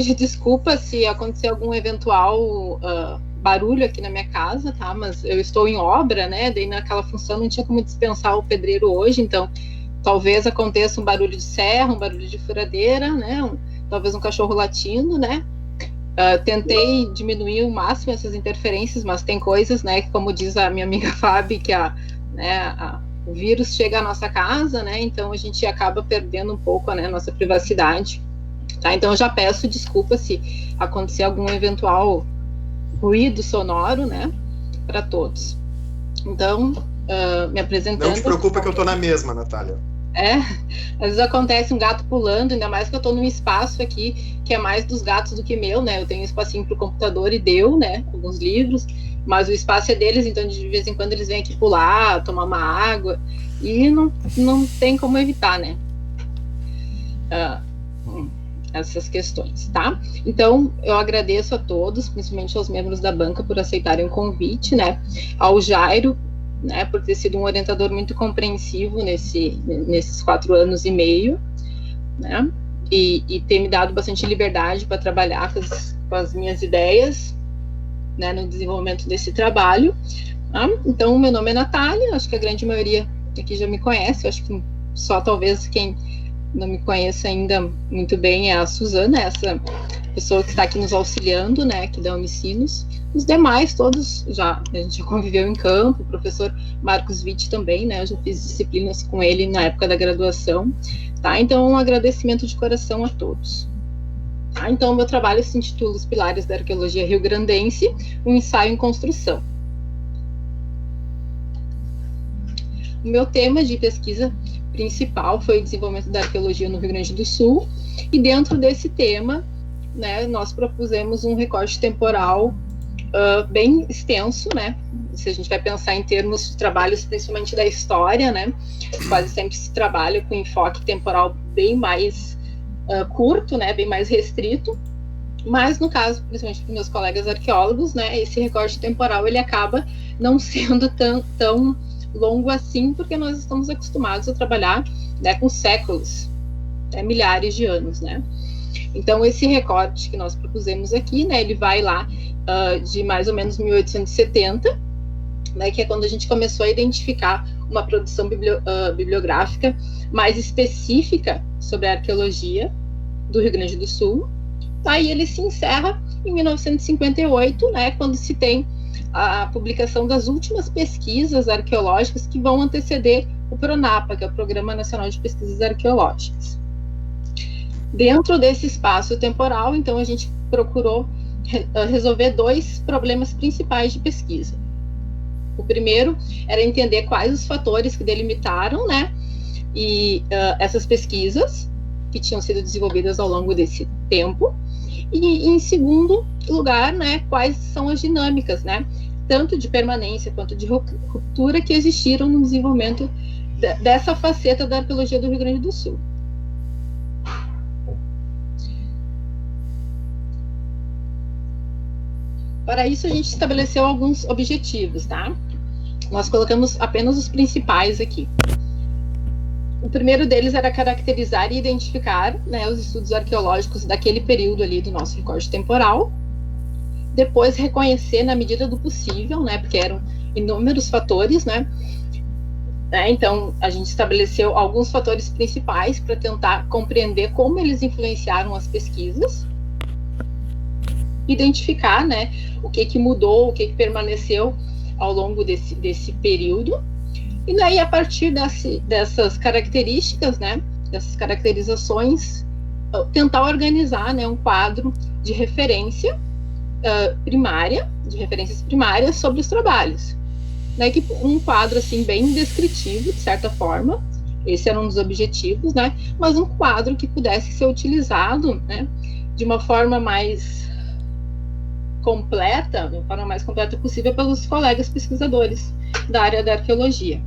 pedir desculpa se acontecer algum eventual barulho aqui na minha casa, tá? Mas eu estou em obra, né? Daí naquela função não tinha como dispensar o pedreiro hoje, então talvez aconteça um barulho de serra, um barulho de furadeira, né? Talvez um cachorro latindo, né? Tentei diminuir o máximo essas interferências, mas tem coisas, né? Que como diz a minha amiga Fábio, que o vírus chega à nossa casa, né? Então a gente acaba perdendo um pouco, né, a nossa privacidade. Tá? Então eu já peço desculpa se acontecer algum eventual ruído sonoro, né, para todos. Então, me apresentando... Não te preocupa que eu tô na mesma, Natália. Às vezes acontece um gato pulando, ainda mais que eu tô num espaço aqui que é mais dos gatos do que meu, né? Eu tenho um espacinho pro computador e deu, né, alguns livros, mas o espaço é deles, então de vez em quando eles vêm aqui pular, tomar uma água, e não tem como evitar, né? Essas questões, tá? Então, eu agradeço a todos, principalmente aos membros da banca, por aceitarem o convite, né? Ao Jairo, né, por ter sido um orientador muito compreensivo nesses 4 anos e meio, né? E ter me dado bastante liberdade para trabalhar com as minhas ideias, né, no desenvolvimento desse trabalho. Tá? Então, meu nome é Natália, acho que a grande maioria aqui já me conhece, acho que só talvez quem não me conheço ainda muito bem é a Suzana, essa pessoa que está aqui nos auxiliando, né, aqui da Unicinos. Os demais, todos, a gente já conviveu em campo, o professor Marcos Witt também, né, eu já fiz disciplinas com ele na época da graduação, tá? Então, um agradecimento de coração a todos. Tá? Então, meu trabalho se intitula Os Pilares da Arqueologia Rio-Grandense, um ensaio em construção. O meu tema de pesquisa principal foi o desenvolvimento da arqueologia no Rio Grande do Sul, e dentro desse tema, né, nós propusemos um recorte temporal bem extenso, né, se a gente vai pensar em termos de trabalhos principalmente da história, né, quase sempre se trabalha com enfoque temporal bem mais curto, né, bem mais restrito, mas no caso, principalmente dos meus colegas arqueólogos, né, esse recorte temporal ele acaba não sendo tão longo assim, porque nós estamos acostumados a trabalhar, né, com séculos, milhares de anos, né? Então, esse recorte que nós propusemos aqui, né, ele vai lá de mais ou menos 1870, né, que é quando a gente começou a identificar uma produção bibliográfica mais específica sobre a arqueologia do Rio Grande do Sul. Aí ele se encerra em 1958, né, quando se tem a publicação das últimas pesquisas arqueológicas que vão anteceder o PRONAPA, que é o Programa Nacional de Pesquisas Arqueológicas. Dentro desse espaço temporal, então, a gente procurou resolver 2 problemas principais de pesquisa. O primeiro era entender quais os fatores que delimitaram, né, e essas pesquisas que tinham sido desenvolvidas ao longo desse tempo, e em segundo lugar, né, quais são as dinâmicas, né, tanto de permanência quanto de ruptura que existiram no desenvolvimento dessa faceta da arqueologia do Rio Grande do Sul. Para isso, a gente estabeleceu alguns objetivos, tá? Nós colocamos apenas os principais aqui. O primeiro deles era caracterizar e identificar, né, os estudos arqueológicos daquele período ali do nosso recorte temporal. Depois, reconhecer na medida do possível, né, porque eram inúmeros fatores, né? Então, a gente estabeleceu alguns fatores principais para tentar compreender como eles influenciaram as pesquisas. Identificar, né, o que mudou, o que permaneceu ao longo desse período. E daí, a partir dessas características, né, dessas caracterizações, tentar organizar, né, um quadro de referência de referências primárias sobre os trabalhos. Daí, um quadro, assim, bem descritivo, de certa forma, esse era um dos objetivos, né, mas um quadro que pudesse ser utilizado, né, de uma forma mais completa, da forma mais completa possível pelos colegas pesquisadores da área da arqueologia,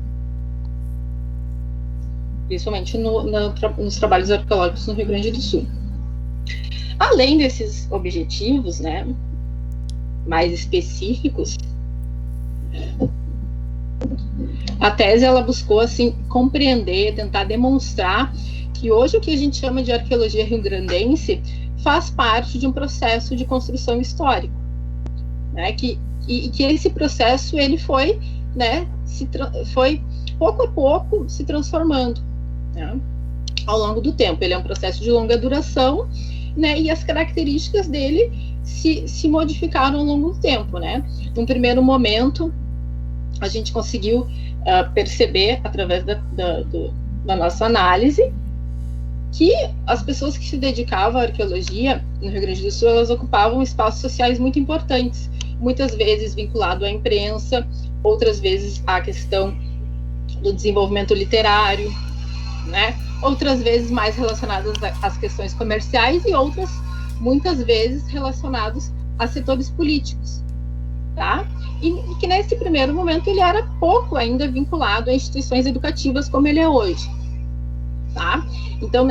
principalmente nos trabalhos arqueológicos no Rio Grande do Sul. Além desses objetivos, né, mais específicos, a tese ela buscou assim compreender, tentar demonstrar que hoje o que a gente chama de arqueologia rio-grandense faz parte de um processo de construção histórica, né? Que esse processo ele foi, né, foi pouco a pouco se transformando, né, ao longo do tempo. Ele é um processo de longa duração, né, e as características dele se modificaram ao longo do tempo, né. Num primeiro momento, a gente conseguiu perceber, através da nossa análise, que as pessoas que se dedicavam à arqueologia no Rio Grande do Sul, elas ocupavam espaços sociais muito importantes, muitas vezes vinculado à imprensa, outras vezes à questão do desenvolvimento literário, né? Outras vezes mais relacionadas às questões comerciais e outras, muitas vezes, relacionadas a setores políticos, tá? E que nesse primeiro momento ele era pouco ainda vinculado a instituições educativas como ele é hoje, tá? Então,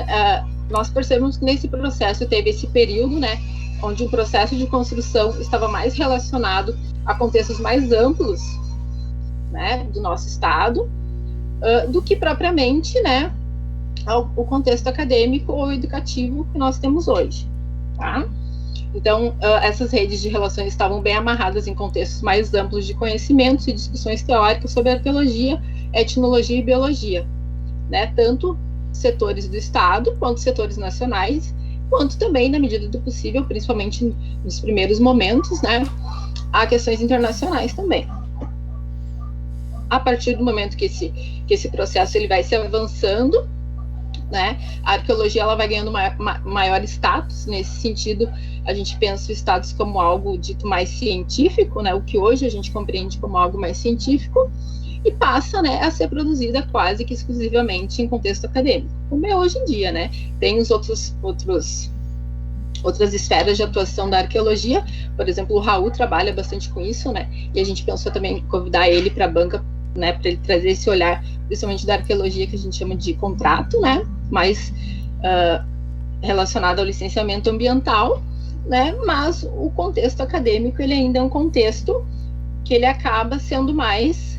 nós percebemos que nesse processo teve esse período, né, onde o processo de construção estava mais relacionado a contextos mais amplos, né, do nosso estado, do que propriamente, né, ao contexto acadêmico ou educativo que nós temos hoje, tá? Então, essas redes de relações estavam bem amarradas em contextos mais amplos de conhecimentos e discussões teóricas sobre arqueologia, etnologia e biologia, né, tanto setores do Estado, quanto setores nacionais, quanto também, na medida do possível, principalmente nos primeiros momentos, né, há questões internacionais também. A partir do momento que esse processo ele vai se avançando, né, a arqueologia ela vai ganhando maior status. Nesse sentido, a gente pensa o status como algo dito mais científico, né, o que hoje a gente compreende como algo mais científico, e passa, né, a ser produzida quase que exclusivamente em contexto acadêmico, como é hoje em dia, né? Tem os outras esferas de atuação da arqueologia, por exemplo, o Raul trabalha bastante com isso, né? E a gente pensou também em convidar ele para a banca, né, para ele trazer esse olhar, principalmente da arqueologia que a gente chama de contrato, né? Mais relacionado ao licenciamento ambiental, né? Mas o contexto acadêmico ele ainda é um contexto que ele acaba sendo mais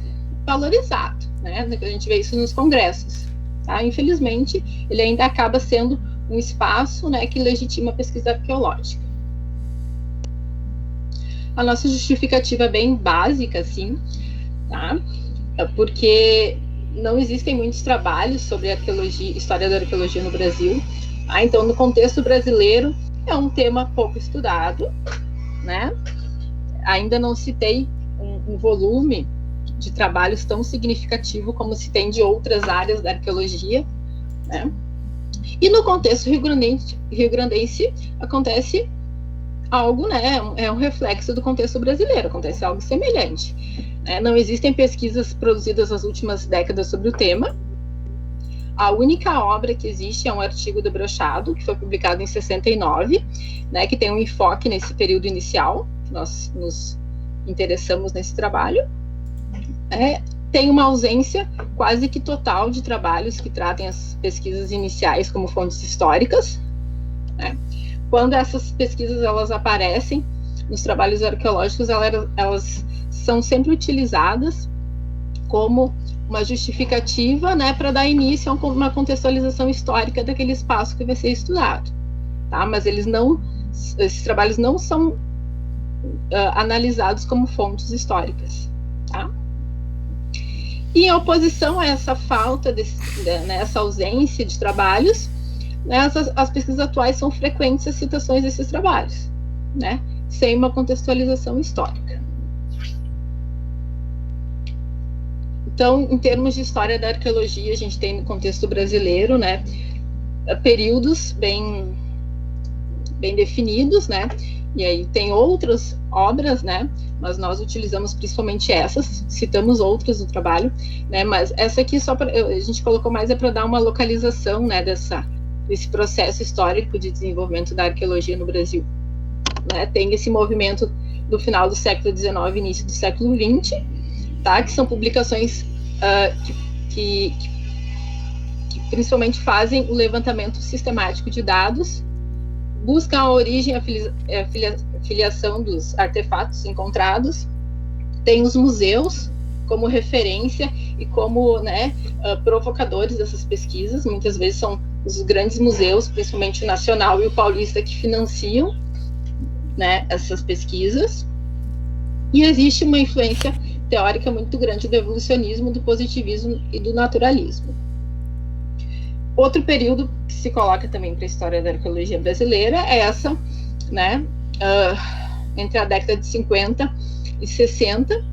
valorizado, né? A gente vê isso nos congressos, tá? Infelizmente, ele ainda acaba sendo um espaço, né, que legitima a pesquisa arqueológica. A nossa justificativa é bem básica, assim, tá? Porque não existem muitos trabalhos sobre arqueologia, história da arqueologia no Brasil, tá? Então, no contexto brasileiro, é um tema pouco estudado, né? Ainda não se tem um volume de trabalhos tão significativo como se tem de outras áreas da arqueologia, né? E no contexto rio-grandense acontece algo, né? É um reflexo do contexto brasileiro, acontece algo semelhante, né? Não existem pesquisas produzidas nas últimas décadas sobre o tema. A única obra que existe é um artigo do Brochado, que foi publicado em 69, né? Que tem um enfoque nesse período inicial, que nós nos interessamos nesse trabalho. Tem uma ausência quase que total de trabalhos que tratem as pesquisas iniciais como fontes históricas, né? Quando essas pesquisas elas aparecem nos trabalhos arqueológicos, elas são sempre utilizadas como uma justificativa, né, para dar início a uma contextualização histórica daquele espaço que vai ser estudado, tá? Mas esses trabalhos não são analisados como fontes históricas, tá? E em oposição a essa falta, essa ausência de trabalhos, né, as pesquisas atuais são frequentes as citações desses trabalhos, né, sem uma contextualização histórica. Então, em termos de história da arqueologia, a gente tem no contexto brasileiro, né, períodos bem definidos, né, e aí tem outras obras, né, mas nós utilizamos principalmente essas, citamos outras no trabalho, né, mas essa aqui a gente colocou mais para dar uma localização, né, desse processo histórico de desenvolvimento da arqueologia no Brasil, né? Tem esse movimento do final do século XIX, início do século XX, tá, que são publicações que principalmente fazem o levantamento sistemático de dados, buscam a origem e a filiação dos artefatos encontrados, tem os museus como referência e como, né, provocadores dessas pesquisas. Muitas vezes são os grandes museus, principalmente o Nacional e o Paulista, que financiam, né, essas pesquisas. E existe uma influência teórica muito grande do evolucionismo, do positivismo e do naturalismo. Outro período que se coloca também para a história da arqueologia brasileira é essa, né, entre a década de 50 e 60,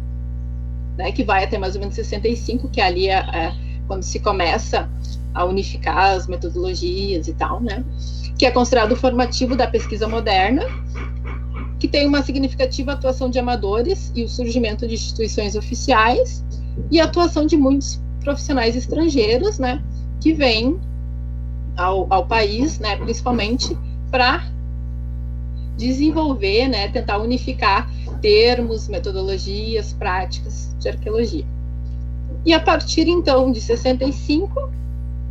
né, que vai até mais ou menos 65, que ali é quando se começa a unificar as metodologias e tal, né, que é considerado o formativo da pesquisa moderna, que tem uma significativa atuação de amadores e o surgimento de instituições oficiais e a atuação de muitos profissionais estrangeiros, né, que vêm ao país, né, principalmente para desenvolver, né, tentar unificar termos, metodologias, práticas de arqueologia. E a partir, então, de 65,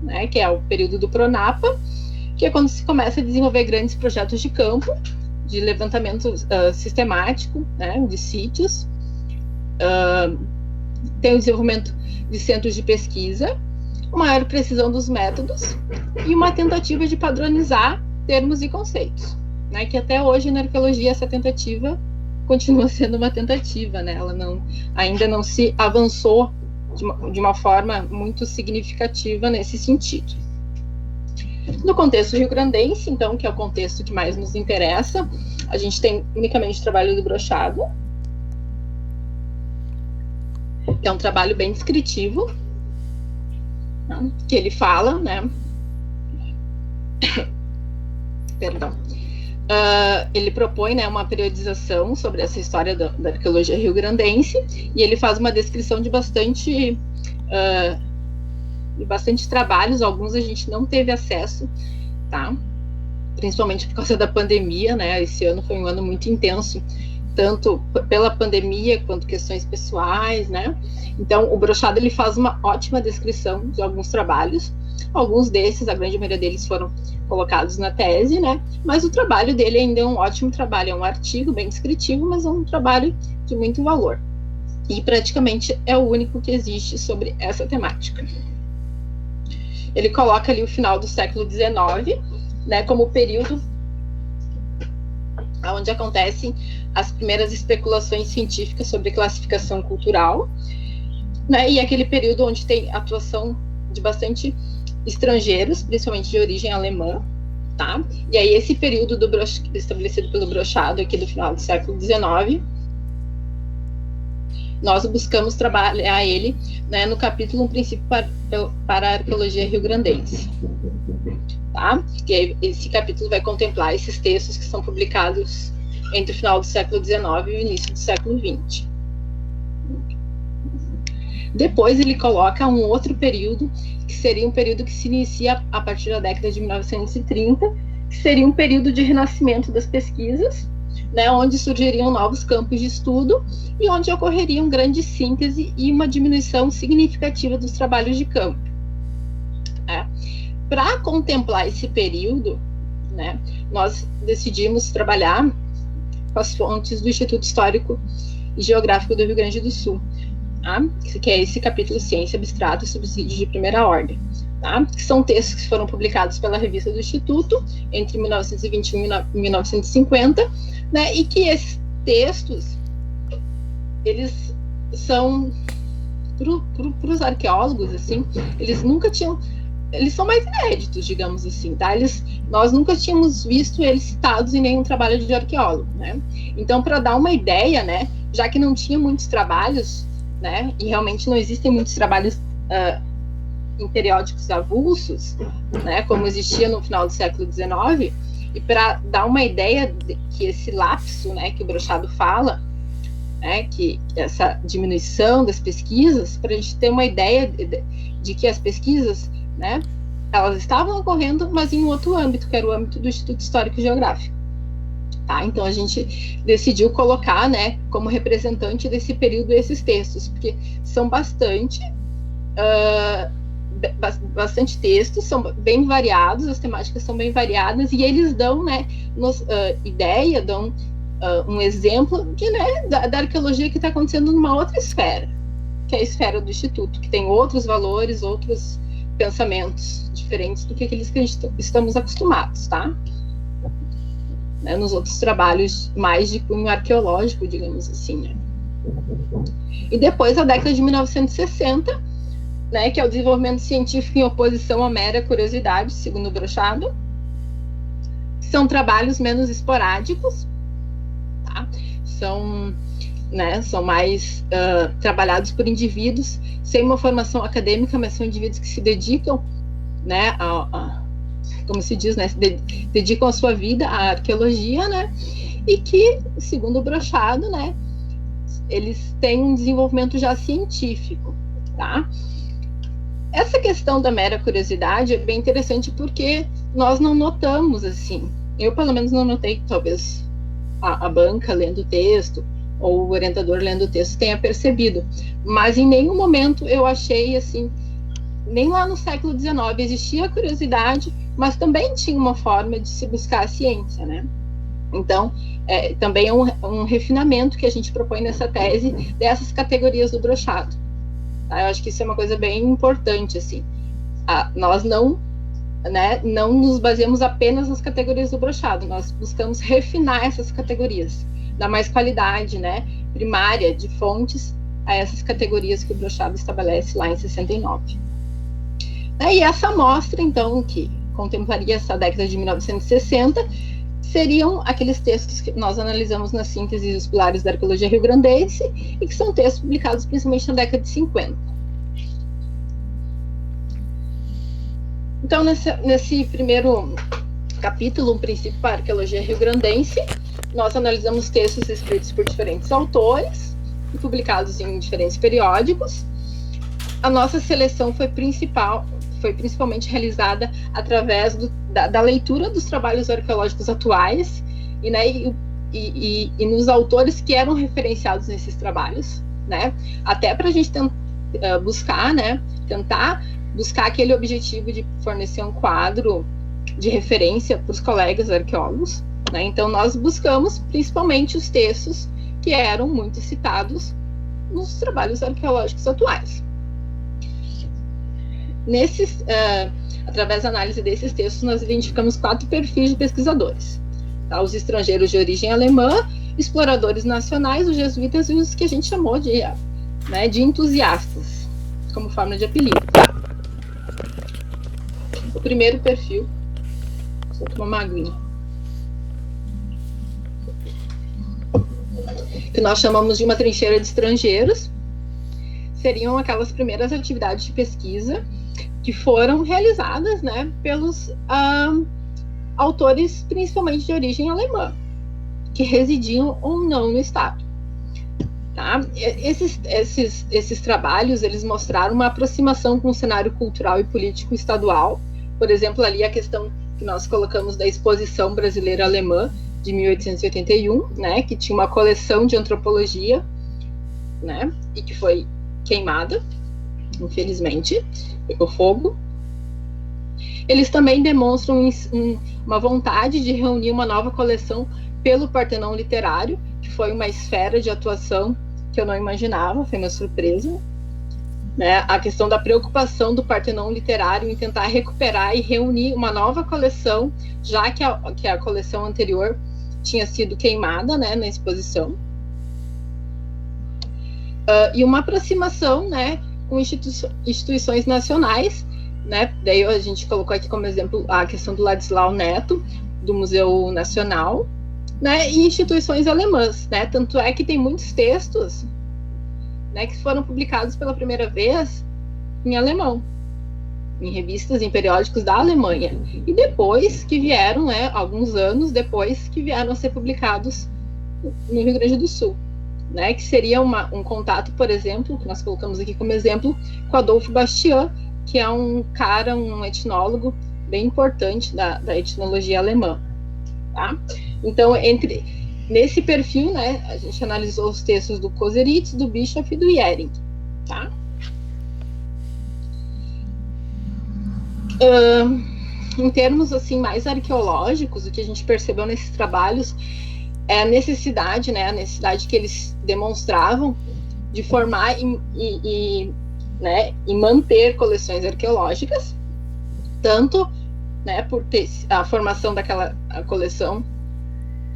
né, que é o período do Pronapa, que é quando se começa a desenvolver grandes projetos de campo, de levantamento sistemático, né, de sítios, tem o desenvolvimento de centros de pesquisa, uma maior precisão dos métodos e uma tentativa de padronizar termos e conceitos, né, que até hoje na arqueologia essa tentativa continua sendo uma tentativa, né, ela ainda não se avançou de uma forma muito significativa nesse sentido. No contexto rio-grandense, então, que é o contexto que mais nos interessa, a gente tem unicamente o trabalho do Brochado, que é um trabalho bem descritivo, né, que ele fala, né, perdão, ele propõe, né, uma periodização sobre essa história da arqueologia rio-grandense, e ele faz uma descrição de bastante trabalhos, alguns a gente não teve acesso, tá? Principalmente por causa da pandemia, né? Esse ano foi um ano muito intenso, tanto pela pandemia quanto questões pessoais, né? Então, o Brochado, ele faz uma ótima descrição de alguns trabalhos. Alguns desses, a grande maioria deles foram colocados na tese, né? Mas o trabalho dele ainda é um ótimo trabalho, é um artigo bem descritivo, mas é um trabalho de muito valor. E praticamente é o único que existe sobre essa temática. Ele coloca ali o final do século XIX, né, como período onde acontecem as primeiras especulações científicas sobre classificação cultural, né, e aquele período onde tem atuação de bastante estrangeiros, principalmente de origem alemã, tá? E aí esse período estabelecido pelo Brochado aqui do final do século XIX, nós buscamos trabalhar ele, né, no capítulo Um Princípio para a Arqueologia Rio-Grandense. Tá? Que esse capítulo vai contemplar esses textos que são publicados entre o final do século XIX e o início do século XX. Depois ele coloca um outro período, que seria um período que se inicia a partir da década de 1930, que seria um período de renascimento das pesquisas, né, onde surgiriam novos campos de estudo e onde ocorreria grande síntese e uma diminuição significativa dos trabalhos de campo. Para contemplar esse período, né, nós decidimos trabalhar com as fontes do Instituto Histórico e Geográfico do Rio Grande do Sul, tá? Que é esse capítulo Ciência, Abstrato e Subsídios de Primeira Ordem. Tá? Que são textos que foram publicados pela revista do Instituto entre 1921 e 1950, né? E que esses textos, eles são, para os arqueólogos, assim, eles são mais inéditos, digamos assim, tá? Nós nunca tínhamos visto eles citados em nenhum trabalho de arqueólogo, né? Então, para dar uma ideia, né, já que não tinha muitos trabalhos, né, e realmente não existem muitos trabalhos em periódicos avulsos, né, como existia no final do século XIX, e para dar uma ideia que esse lapso, né, que o Brochado fala, né, que essa diminuição das pesquisas, para a gente ter uma ideia de que as pesquisas, né, elas estavam ocorrendo, mas em um outro âmbito, que era o âmbito do Instituto Histórico e Geográfico. Tá? Então a gente decidiu colocar, né, como representante desse período esses textos, porque são bastante textos, são bem variados, as temáticas são bem variadas, e eles dão, né, ideia, dão um exemplo de, né, da arqueologia que está acontecendo numa outra esfera, que é a esfera do Instituto, que tem outros valores, outros pensamentos diferentes do que aqueles que estamos acostumados, tá? Né, nos outros trabalhos mais de cunho arqueológico, digamos assim, né? E depois a década de 1960, né, que é o desenvolvimento científico em oposição à mera curiosidade, segundo Brochado. São trabalhos menos esporádicos, tá? São mais trabalhados por indivíduos sem uma formação acadêmica, mas são indivíduos que se dedicam, né, como se diz, né, dedicam a sua vida à arqueologia, né, e que, segundo o Brochado, né, eles têm um desenvolvimento já científico, tá? Essa questão da mera curiosidade é bem interessante porque nós não notamos, assim, eu pelo menos não notei, talvez a banca lendo o texto ou o orientador lendo o texto tenha percebido, mas em nenhum momento eu achei, assim, nem lá no século XIX existia a curiosidade, mas também tinha uma forma de se buscar a ciência, né? Então, também é um refinamento que a gente propõe nessa tese dessas categorias do Brochado. Tá? Eu acho que isso é uma coisa bem importante, assim. Nós não nos baseamos apenas nas categorias do Brochado, nós buscamos refinar essas categorias, dar mais qualidade, né, primária de fontes a essas categorias que o Brochado estabelece lá em 69. E essa amostra, então, que contemplaria essa década de 1960, seriam aqueles textos que nós analisamos na síntese dos pilares da arqueologia rio-grandense e que são textos publicados principalmente na década de 50. Então, nesse primeiro capítulo, um princípio para a arqueologia rio-grandense, nós analisamos textos escritos por diferentes autores e publicados em diferentes periódicos. A nossa seleção foi principalmente realizada através da leitura dos trabalhos arqueológicos atuais e nos autores que eram referenciados nesses trabalhos, né? Até para a gente tentar buscar aquele objetivo de fornecer um quadro de referência para os colegas arqueólogos, né? Então, nós buscamos principalmente os textos que eram muito citados nos trabalhos arqueológicos atuais. Através da análise desses textos, nós identificamos 4 perfis de pesquisadores. Tá? Os estrangeiros de origem alemã, exploradores nacionais, os jesuítas e os que a gente chamou de entusiastas, como forma de apelido. Tá? O primeiro perfil, só tomar uma aguinha, que nós chamamos de uma trincheira de estrangeiros, seriam aquelas primeiras atividades de pesquisa que foram realizadas, né, pelos autores principalmente de origem alemã, que residiam ou não no estado. Tá? Esses trabalhos, eles mostraram uma aproximação com o cenário cultural e político estadual. Por exemplo, ali a questão que nós colocamos da Exposição Brasileira Alemã de 1881, né, que tinha uma coleção de antropologia, né, e que foi queimada, infelizmente, pegou fogo. Eles também demonstram uma vontade de reunir uma nova coleção pelo Partenon Literário, que foi uma esfera de atuação que eu não imaginava, foi uma surpresa. Né? A questão da preocupação do Partenon Literário em tentar recuperar e reunir uma nova coleção, já que a coleção anterior tinha sido queimada, né, na exposição. E uma aproximação, né, com instituições nacionais, né? Daí a gente colocou aqui como exemplo a questão do Ladislau Neto, do Museu Nacional, né, e instituições alemãs, né? Tanto é que tem muitos textos, né, que foram publicados pela primeira vez em alemão, em revistas, em periódicos da Alemanha, e depois que vieram, né, alguns anos depois que vieram a ser publicados no Rio Grande do Sul. Né, que seria um contato, por exemplo, que nós colocamos aqui como exemplo, com Adolfo Bastian, que é um etnólogo bem importante da etnologia alemã. Tá? Então, nesse perfil, né, a gente analisou os textos do Koseritz, do Bischoff e do Jhering. Tá? Em termos assim, mais arqueológicos, o que a gente percebeu nesses trabalhos é a necessidade que eles demonstravam de formar e manter coleções arqueológicas, tanto, né, por ter a formação daquela coleção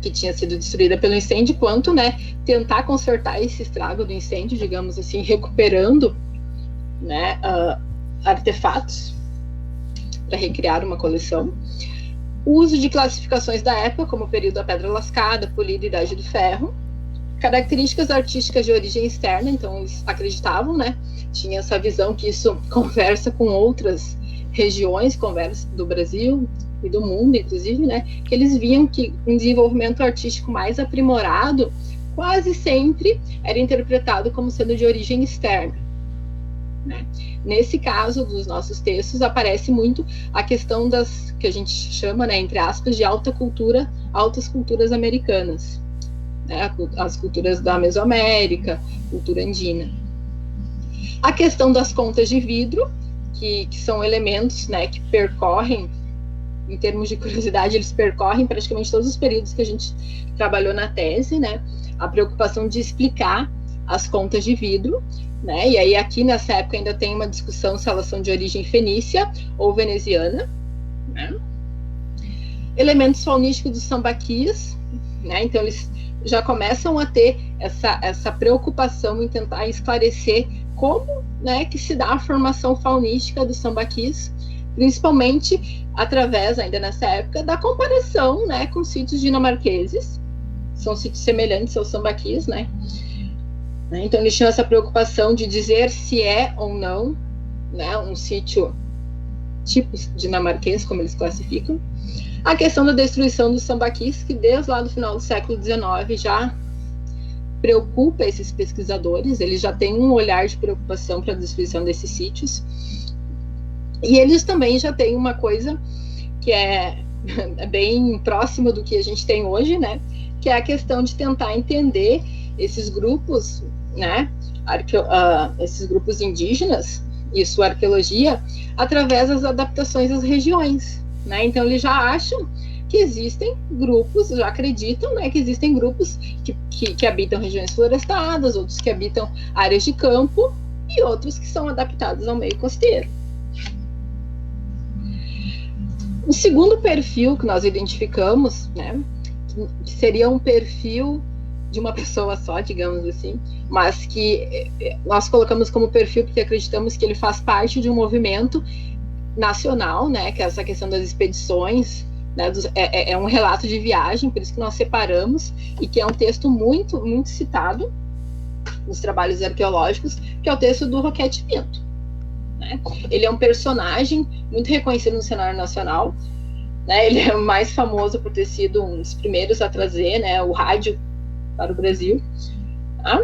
que tinha sido destruída pelo incêndio, quanto, né, tentar consertar esse estrago do incêndio, digamos assim, recuperando, né, artefatos para recriar uma coleção. O uso de classificações da época, como o período da Pedra Lascada, Polida e Idade do Ferro. Características artísticas de origem externa, então eles acreditavam, né, tinha essa visão que isso conversa com outras regiões, conversa do Brasil e do mundo, inclusive, né, que eles viam que um desenvolvimento artístico mais aprimorado quase sempre era interpretado como sendo de origem externa, né? Nesse caso dos nossos textos aparece muito a questão das que a gente chama, né, entre aspas, de altas culturas americanas, né, as culturas da Mesoamérica, cultura andina. A questão das contas de vidro, que são elementos, né, que percorrem, em termos de curiosidade, eles percorrem praticamente todos os períodos que a gente trabalhou na tese, né, a preocupação de explicar as contas de vidro, né, e aí aqui nessa época ainda tem uma discussão se elas são de origem fenícia ou veneziana, né. Elementos faunísticos dos sambaquis, né, então eles já começam a ter essa preocupação em tentar esclarecer como, né, que se dá a formação faunística dos sambaquis, principalmente através, ainda nessa época, da comparação, né, com sítios dinamarqueses, são sítios semelhantes aos sambaquis, né, então eles tinham essa preocupação de dizer se é ou não, né, um sítio tipo dinamarquês, como eles classificam. A questão da destruição dos sambaquis, que desde lá do final do século XIX já preocupa esses pesquisadores, eles já têm um olhar de preocupação para a destruição desses sítios. E eles também já têm uma coisa que é bem próxima do que a gente tem hoje, né? Que é a questão de tentar entender esses grupos, né? Esses grupos indígenas e sua arqueologia através das adaptações às regiões, né? Então eles já acham que existem grupos, já acreditam, né, que existem grupos que habitam regiões florestadas, outros que habitam áreas de campo e outros que são adaptados ao meio costeiro. O segundo perfil que nós identificamos, né, que seria um perfil de uma pessoa só, digamos assim, mas que nós colocamos como perfil porque acreditamos que ele faz parte de um movimento nacional, né, que é essa questão das expedições, né, é um relato de viagem, por isso que nós separamos, e que é um texto muito, muito citado nos trabalhos arqueológicos, que é o texto do Roquete Pinto, né? Ele é um personagem muito reconhecido no cenário nacional, né? Ele é mais famoso por ter sido um dos primeiros a trazer, né, o rádio para o Brasil, tá?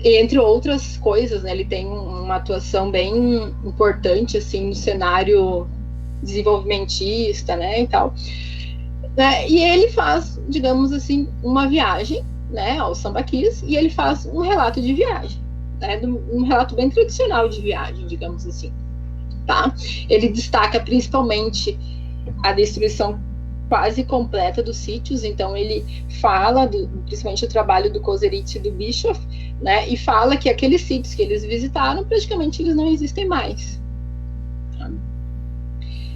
E, entre outras coisas, né, ele tem uma atuação bem importante assim no cenário desenvolvimentista, né, e tal, né, e ele faz, digamos assim, uma viagem, né, aos sambaquis, e ele faz um relato de viagem, né, um relato bem tradicional de viagem, digamos assim, tá? Ele destaca principalmente a destruição quase completa dos sítios, então ele fala principalmente do trabalho do Koseritz e do Bischoff, né, e fala que aqueles sítios que eles visitaram, praticamente eles não existem mais. Tá?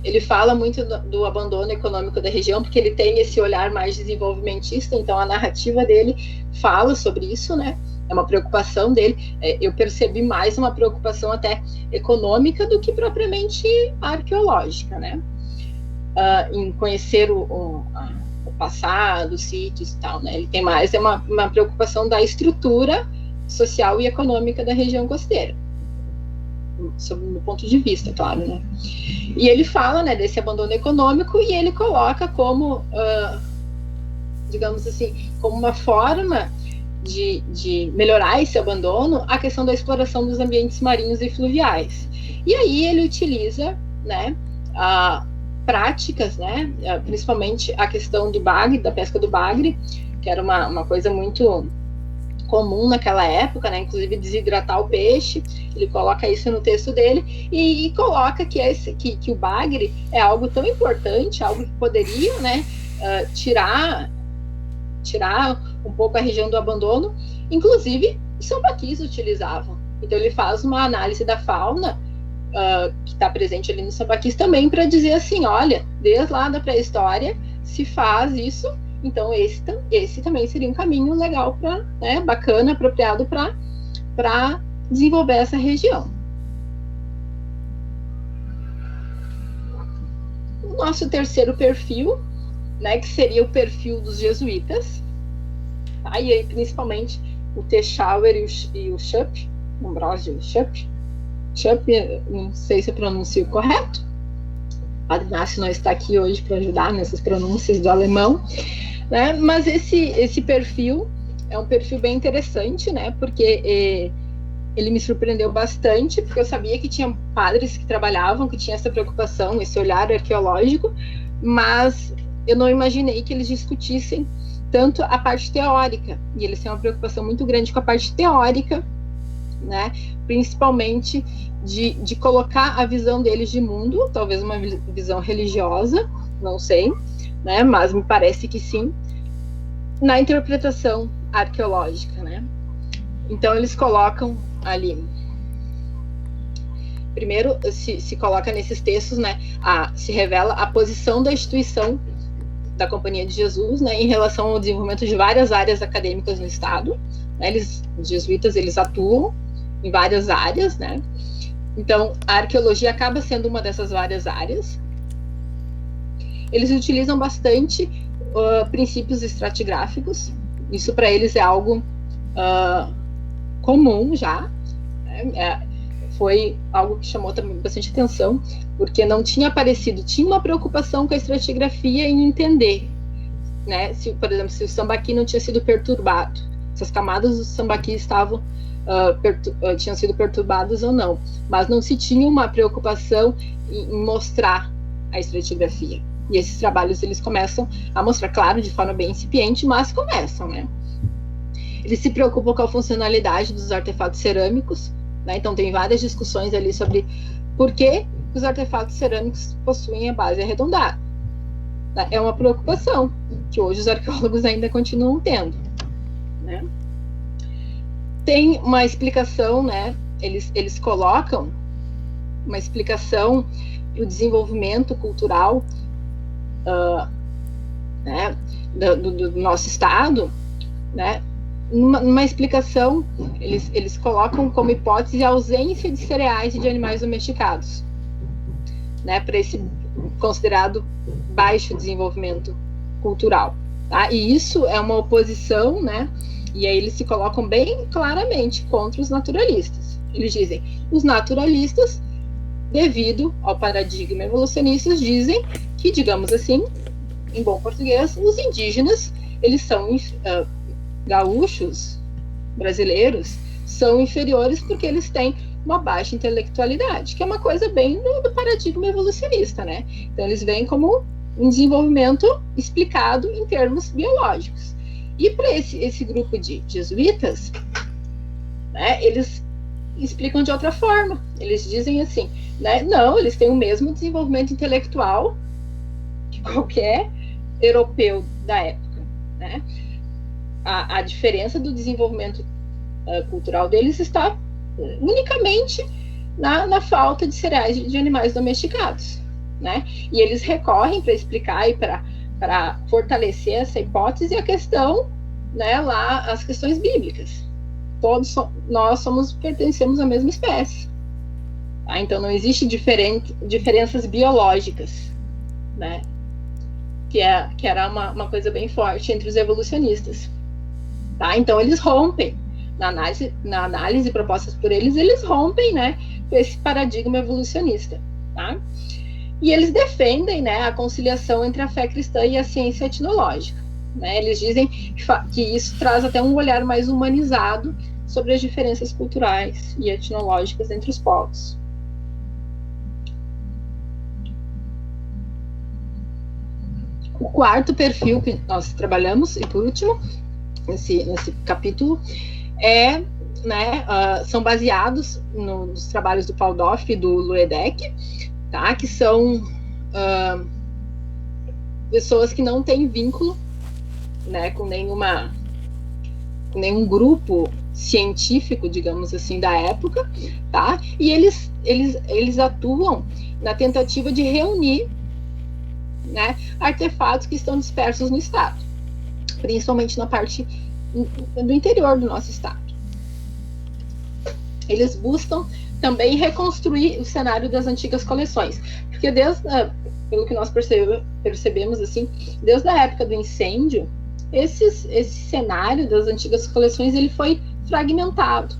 Ele fala muito do abandono econômico da região, porque ele tem esse olhar mais desenvolvimentista, então a narrativa dele fala sobre isso, né, é uma preocupação dele. Eu percebi mais uma preocupação até econômica do que propriamente arqueológica, né, em conhecer o passado, os sítios e tal, né? Ele tem mais uma preocupação da estrutura social e econômica da região costeira, sob o meu ponto de vista, claro, né? E ele fala, né, desse abandono econômico e ele coloca como, digamos assim, como uma forma de melhorar esse abandono a questão da exploração dos ambientes marinhos e fluviais. E aí ele utiliza, né, práticas, né, principalmente a questão do bagre, da pesca do bagre, que era uma coisa muito comum naquela época, né, inclusive desidratar o peixe. Ele coloca isso no texto dele e coloca que o bagre é algo tão importante, algo que poderia, né, tirar um pouco a região do abandono, inclusive os sambaquis utilizavam. Então ele faz uma análise da fauna que está presente ali no sambaquis também para dizer assim, olha, desde lá da pré-história se faz isso, então esse também seria um caminho legal para, né, bacana, apropriado para desenvolver essa região. O nosso terceiro perfil, né, que seria o perfil dos jesuítas, tá? E aí principalmente o Techauer e o Schupp, Ambrosio Schupp, não sei se eu pronuncio correto. O Padre Inácio não está aqui hoje para ajudar nessas pronúncias do alemão, né? Mas esse perfil é um perfil bem interessante, né? Porque ele me surpreendeu bastante, porque eu sabia que tinha padres que trabalhavam, que tinham essa preocupação, esse olhar arqueológico, mas eu não imaginei que eles discutissem tanto a parte teórica, e eles têm uma preocupação muito grande com a parte teórica, né? Principalmente de colocar a visão deles de mundo, talvez uma visão religiosa, não sei, né? Mas me parece que sim, na interpretação arqueológica, né? Então eles colocam ali, primeiro se coloca nesses textos, né? Se revela a posição da instituição da Companhia de Jesus, né, em relação ao desenvolvimento de várias áreas acadêmicas no Estado, né? Os jesuítas, eles atuam em várias áreas, né? Então, a arqueologia acaba sendo uma dessas várias áreas. Eles utilizam bastante princípios estratigráficos. Isso para eles é algo comum já. Né? Foi algo que chamou também bastante atenção, porque não tinha aparecido, tinha uma preocupação com a estratigrafia em entender, né? Se, por exemplo, se o sambaqui não tinha sido perturbado, se as camadas do sambaqui estavam tinham sido perturbadas ou não, mas não se tinha uma preocupação em mostrar a estratigrafia. E esses trabalhos eles começam a mostrar, claro, de forma bem incipiente, mas começam, né? Eles se preocupam com a funcionalidade dos artefatos cerâmicos, né? Então tem várias discussões ali sobre por que os artefatos cerâmicos possuem a base arredondada. É uma preocupação que hoje os arqueólogos ainda continuam tendo, né? Tem uma explicação, né? Eles colocam uma explicação para o desenvolvimento cultural né, do nosso estado, né? Numa explicação, eles colocam como hipótese a ausência de cereais e de animais domesticados, né, para esse considerado baixo desenvolvimento cultural, tá? E isso é uma oposição, né? E aí eles se colocam bem claramente contra os naturalistas. Eles dizem, os naturalistas, devido ao paradigma evolucionista, dizem que, digamos assim, em bom português, os indígenas, eles são gaúchos, brasileiros, são inferiores porque eles têm uma baixa intelectualidade, que é uma coisa bem do paradigma evolucionista, né? Então eles veem como um desenvolvimento explicado em termos biológicos. E para esse grupo de jesuítas, né, eles explicam de outra forma. Eles dizem assim, né, não, eles têm o mesmo desenvolvimento intelectual que qualquer europeu da época, né? A diferença do desenvolvimento cultural deles está unicamente na falta de cereais de animais domesticados, né? E eles recorrem para explicar e para fortalecer essa hipótese a questão, né, lá as questões bíblicas. Todos nós pertencemos à mesma espécie, tá? Então não existe diferenças biológicas, né? Que era uma coisa bem forte entre os evolucionistas, tá? Então eles rompem na análise propostas por eles rompem, né, com esse paradigma evolucionista, tá? E eles defendem, né, a conciliação entre a fé cristã e a ciência etnológica, né? Eles dizem que isso traz até um olhar mais humanizado sobre as diferenças culturais e etnológicas entre os povos. O quarto perfil que nós trabalhamos, e por último, nesse capítulo, né, são baseados nos trabalhos do Paldoff e do Luedeck, tá? Que são pessoas que não têm vínculo, né, com nenhum grupo científico, digamos assim, da época, tá? E eles atuam na tentativa de reunir, né, artefatos que estão dispersos no estado, principalmente na parte do interior do nosso estado. Eles buscam também reconstruir o cenário das antigas coleções, porque pelo que nós percebemos, assim, desde a época do incêndio, esse cenário das antigas coleções ele foi fragmentado.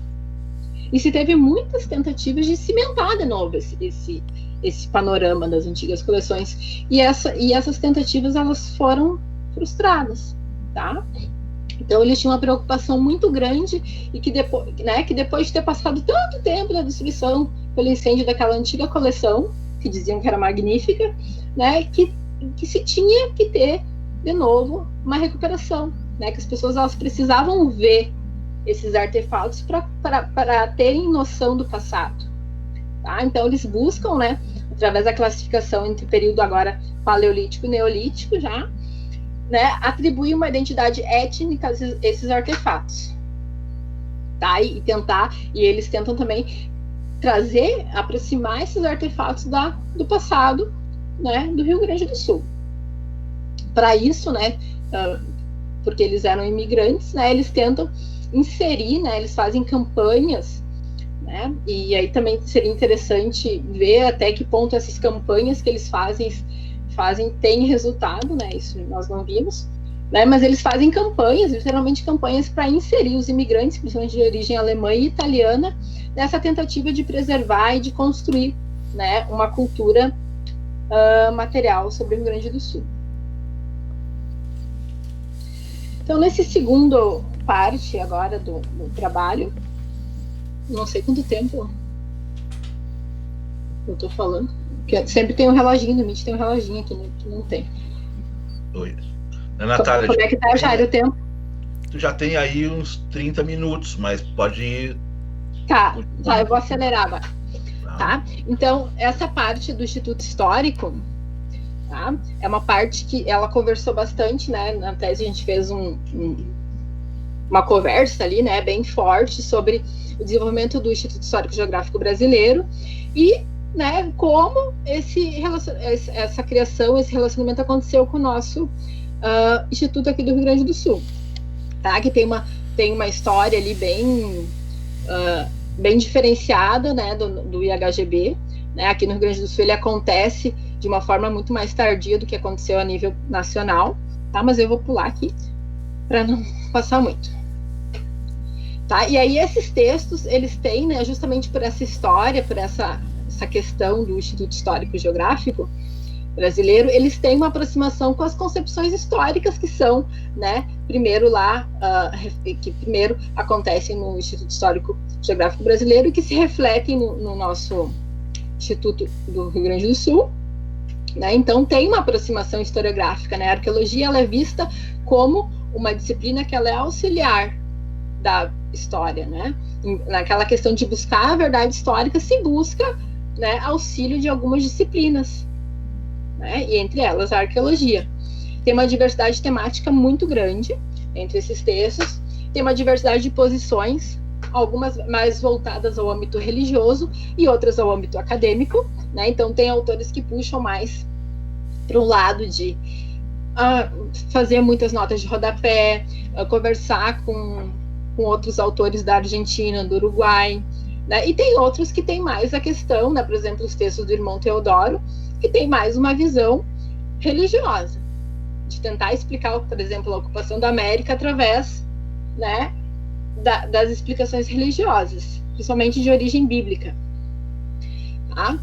E se teve muitas tentativas de cimentar de novo esse panorama das antigas coleções. E essas tentativas elas foram frustradas, tá? Então eles tinham uma preocupação muito grande e que depois de ter passado tanto tempo da destruição pelo incêndio daquela antiga coleção, que diziam que era magnífica, né, que se tinha que ter de novo uma recuperação, né, que as pessoas elas precisavam ver esses artefatos para terem noção do passado. Tá? Então eles buscam, né, através da classificação entre o período agora paleolítico e neolítico já, né, atribuir uma identidade étnica a esses artefatos, tá? E eles tentam também aproximar esses artefatos do passado, né, do Rio Grande do Sul. Para isso, né, porque eles eram imigrantes, né, eles tentam inserir, né, eles fazem campanhas, né, e aí também seria interessante ver até que ponto essas campanhas que eles fazem têm resultado, né, isso nós não vimos, né, mas eles fazem campanhas, literalmente campanhas para inserir os imigrantes, principalmente de origem alemã e italiana, nessa tentativa de preservar e de construir, né, uma cultura material sobre o Rio Grande do Sul. Então, nesse segundo parte agora do trabalho, não sei quanto tempo eu estou falando, porque sempre tem um reloginho, no Meet tem um reloginho aqui, que não tem. Oi. Natália, como é que tá, Jair, o tempo? Tu já tem aí uns 30 minutos, mas pode ir... Tá, eu vou acelerar agora. Tá? Então, essa parte do Instituto Histórico, tá? É uma parte que ela conversou bastante, né? Na tese a gente fez uma conversa ali, né, bem forte sobre o desenvolvimento do Instituto Histórico Geográfico Brasileiro e, né, como essa criação, esse relacionamento aconteceu com o nosso Instituto aqui do Rio Grande do Sul, tá? Que tem uma história ali bem diferenciada, né, do IHGB, né? Aqui no Rio Grande do Sul ele acontece de uma forma muito mais tardia do que aconteceu a nível nacional, tá? Mas eu vou pular aqui para não passar muito, tá? E aí esses textos eles têm, né, justamente por essa história, por essa questão do Instituto Histórico Geográfico Brasileiro, eles têm uma aproximação com as concepções históricas que são, né, que primeiro acontecem no Instituto Histórico Geográfico Brasileiro e que se refletem no nosso Instituto do Rio Grande do Sul, né? Então tem uma aproximação historiográfica, né? A arqueologia ela é vista como uma disciplina que ela é auxiliar da história, né? Naquela questão de buscar a verdade histórica se busca, né, auxílio de algumas disciplinas, né? E entre elas a arqueologia. Tem uma diversidade temática muito grande entre esses textos, tem uma diversidade de posições, algumas mais voltadas ao âmbito religioso e outras ao âmbito acadêmico, né? Então tem autores que puxam mais para um lado de fazer muitas notas de rodapé, conversar com outros autores da Argentina, do Uruguai, né? E tem outros que têm mais a questão, né? Por exemplo, os textos do irmão Teodoro, que tem mais uma visão religiosa, de tentar explicar, por exemplo, a ocupação da América através, né, das explicações religiosas, principalmente de origem bíblica, tá?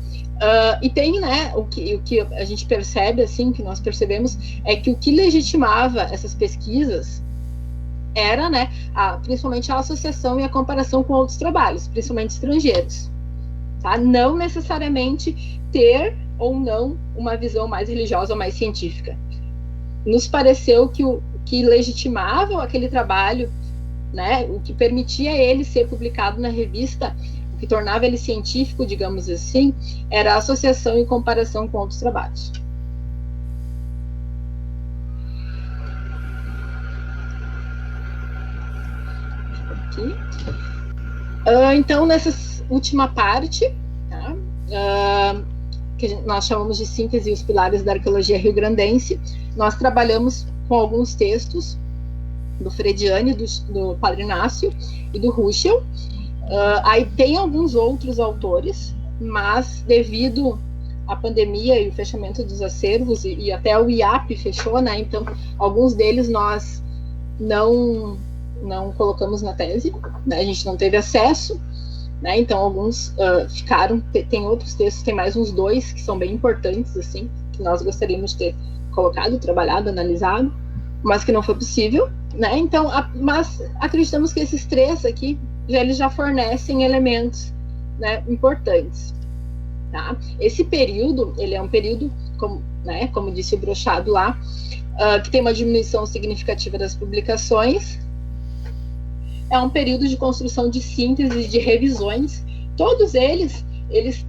E tem, né, o que a gente percebe, assim, que nós percebemos, é que o que legitimava essas pesquisas era, né, principalmente a associação e a comparação com outros trabalhos, principalmente estrangeiros, tá? Não necessariamente ter ou não uma visão mais religiosa ou mais científica. Nos pareceu que o que legitimava aquele trabalho, né, o que permitia ele ser publicado na revista, o que tornava ele científico, digamos assim, era a associação e comparação com outros trabalhos. aqui. Então, nessa última parte, tá? Que nós chamamos de síntese e os pilares da arqueologia rio-grandense, nós trabalhamos com alguns textos do Frediani, do Padre Inácio e do Ruschel. Aí tem alguns outros autores, mas devido à pandemia e o fechamento dos acervos, e até o IAP fechou, né? Então, alguns deles nós não colocamos na tese, né? A gente não teve acesso, né? Então, alguns ficaram. Tem outros textos, tem mais uns 2 que são bem importantes, assim, que nós gostaríamos de ter colocado, trabalhado, analisado, mas que não foi possível, né? Então, mas acreditamos que esses 3 aqui eles já fornecem elementos, né, importantes. Tá? Esse período, ele é um período, como disse o Brochado lá, que tem uma diminuição significativa das publicações. É um período de construção de síntese, de revisões. Todos eles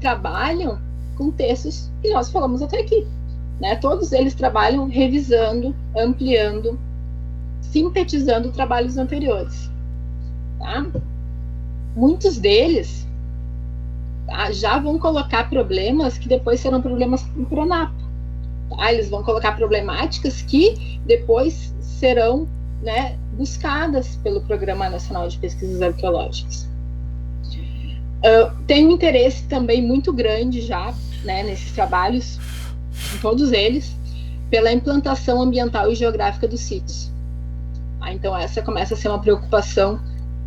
trabalham com textos que nós falamos até aqui. Né? Todos eles trabalham revisando, ampliando, sintetizando trabalhos anteriores. Tá? Muitos deles já vão colocar problemas que depois serão problemas no Pronap. Tá? Eles vão colocar problemáticas que depois serão, né, buscadas pelo Programa Nacional de Pesquisas Arqueológicas. Tem um interesse também muito grande já, né, nesses trabalhos, em todos eles, pela implantação ambiental e geográfica dos sítios. Então essa começa a ser uma preocupação,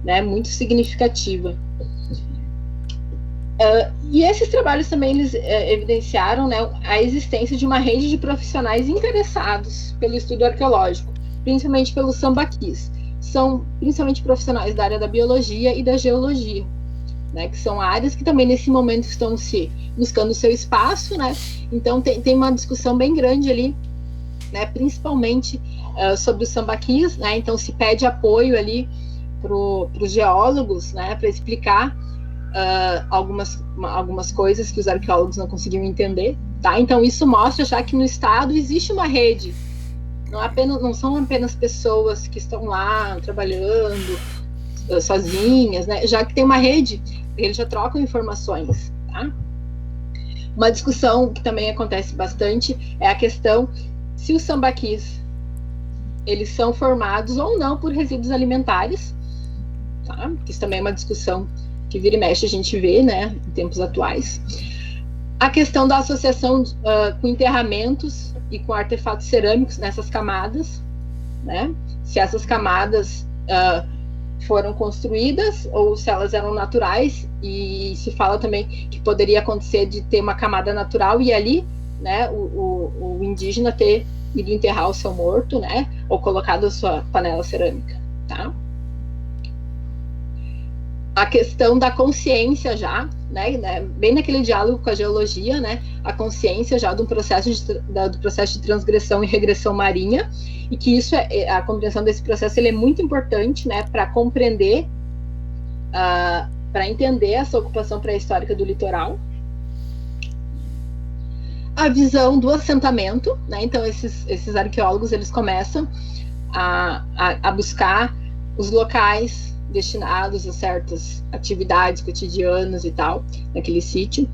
né, muito significativa. E esses trabalhos também eles evidenciaram, né, a existência de uma rede de profissionais interessados pelo estudo arqueológico, principalmente pelos sambaquis. São principalmente profissionais da área da biologia e da geologia, né, que são áreas que também nesse momento estão se buscando o seu espaço, né? Então tem uma discussão bem grande ali, né, principalmente sobre os sambaquis, né? Então se pede apoio ali para os geólogos, né, para explicar algumas coisas que os arqueólogos não conseguiam entender, tá? Então isso mostra já que no estado existe uma rede, não são apenas pessoas que estão lá trabalhando sozinhas, né? Já que tem uma rede, eles já trocam informações, tá? Uma discussão que também acontece bastante é a questão se os sambaquis eles são formados ou não por resíduos alimentares, tá? Isso também é uma discussão que vira e mexe a gente vê, né, em tempos atuais. A questão da associação com enterramentos e com artefatos cerâmicos nessas camadas, né? Se essas camadas foram construídas ou se elas eram naturais, e se fala também que poderia acontecer de ter uma camada natural e ali, né, o indígena ter ido enterrar o seu morto, né, ou colocado a sua panela cerâmica, tá? A questão da consciência já, né, bem naquele diálogo com a geologia, né, a consciência já do processo de transgressão e regressão marinha, e que isso a compreensão desse processo ele é muito importante, né, para compreender, para entender essa ocupação pré-histórica do litoral. A visão do assentamento, né, então esses arqueólogos eles começam a buscar os locais destinados a certas atividades cotidianas e tal, naquele sítio,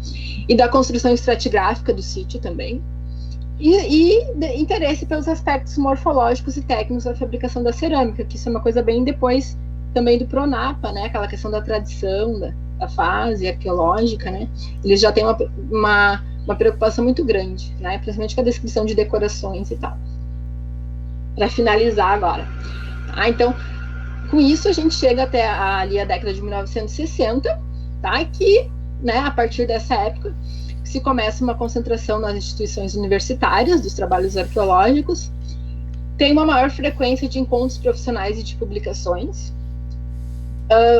e da construção estratigráfica do sítio também, e interesse pelos aspectos morfológicos e técnicos da fabricação da cerâmica, que isso é uma coisa bem depois também do Pronapa, né, aquela questão da tradição, da fase arqueológica, né, eles já têm uma preocupação muito grande, né, principalmente com a descrição de decorações e tal. Para finalizar agora, então, com isso, a gente chega até ali a década de 1960, tá? Que, né, a partir dessa época, se começa uma concentração nas instituições universitárias dos trabalhos arqueológicos, tem uma maior frequência de encontros profissionais e de publicações,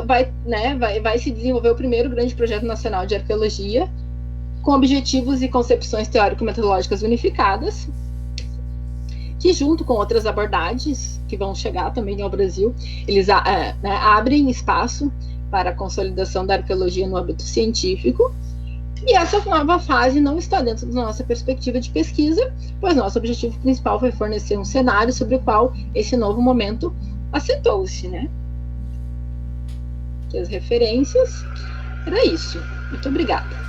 vai se desenvolver o primeiro grande projeto nacional de arqueologia, com objetivos e concepções teórico-metodológicas unificadas, que junto com outras abordagens que vão chegar também ao Brasil, eles abrem espaço para a consolidação da arqueologia no âmbito científico, e essa nova fase não está dentro da nossa perspectiva de pesquisa, pois nosso objetivo principal foi fornecer um cenário sobre o qual esse novo momento assentou-se, né? ter as referências. Era isso. Muito obrigada.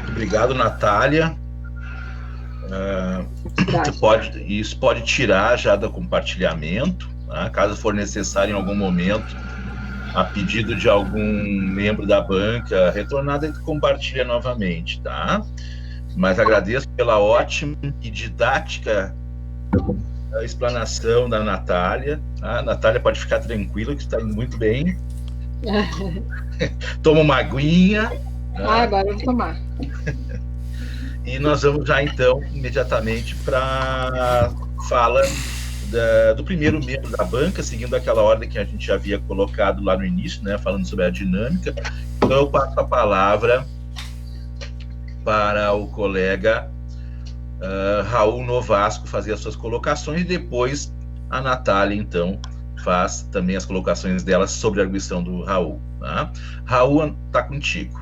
Obrigado, Natália. Isso pode tirar já do compartilhamento, tá? Caso for necessário em algum momento, a pedido de algum membro da banca, retornada e compartilha novamente, tá? Mas agradeço pela ótima e didática explanação da Natália. A Natália pode ficar tranquila que está indo muito bem. Toma uma aguinha. Agora eu vou tomar. E nós vamos já, então, imediatamente para fala do primeiro membro da banca, seguindo aquela ordem que a gente já havia colocado lá no início, né, falando sobre a dinâmica. Então, eu passo a palavra para o colega Raul Novasco fazer as suas colocações, e depois a Natália, então, faz também as colocações dela sobre a arguição do Raul. Tá? Raul, está contigo.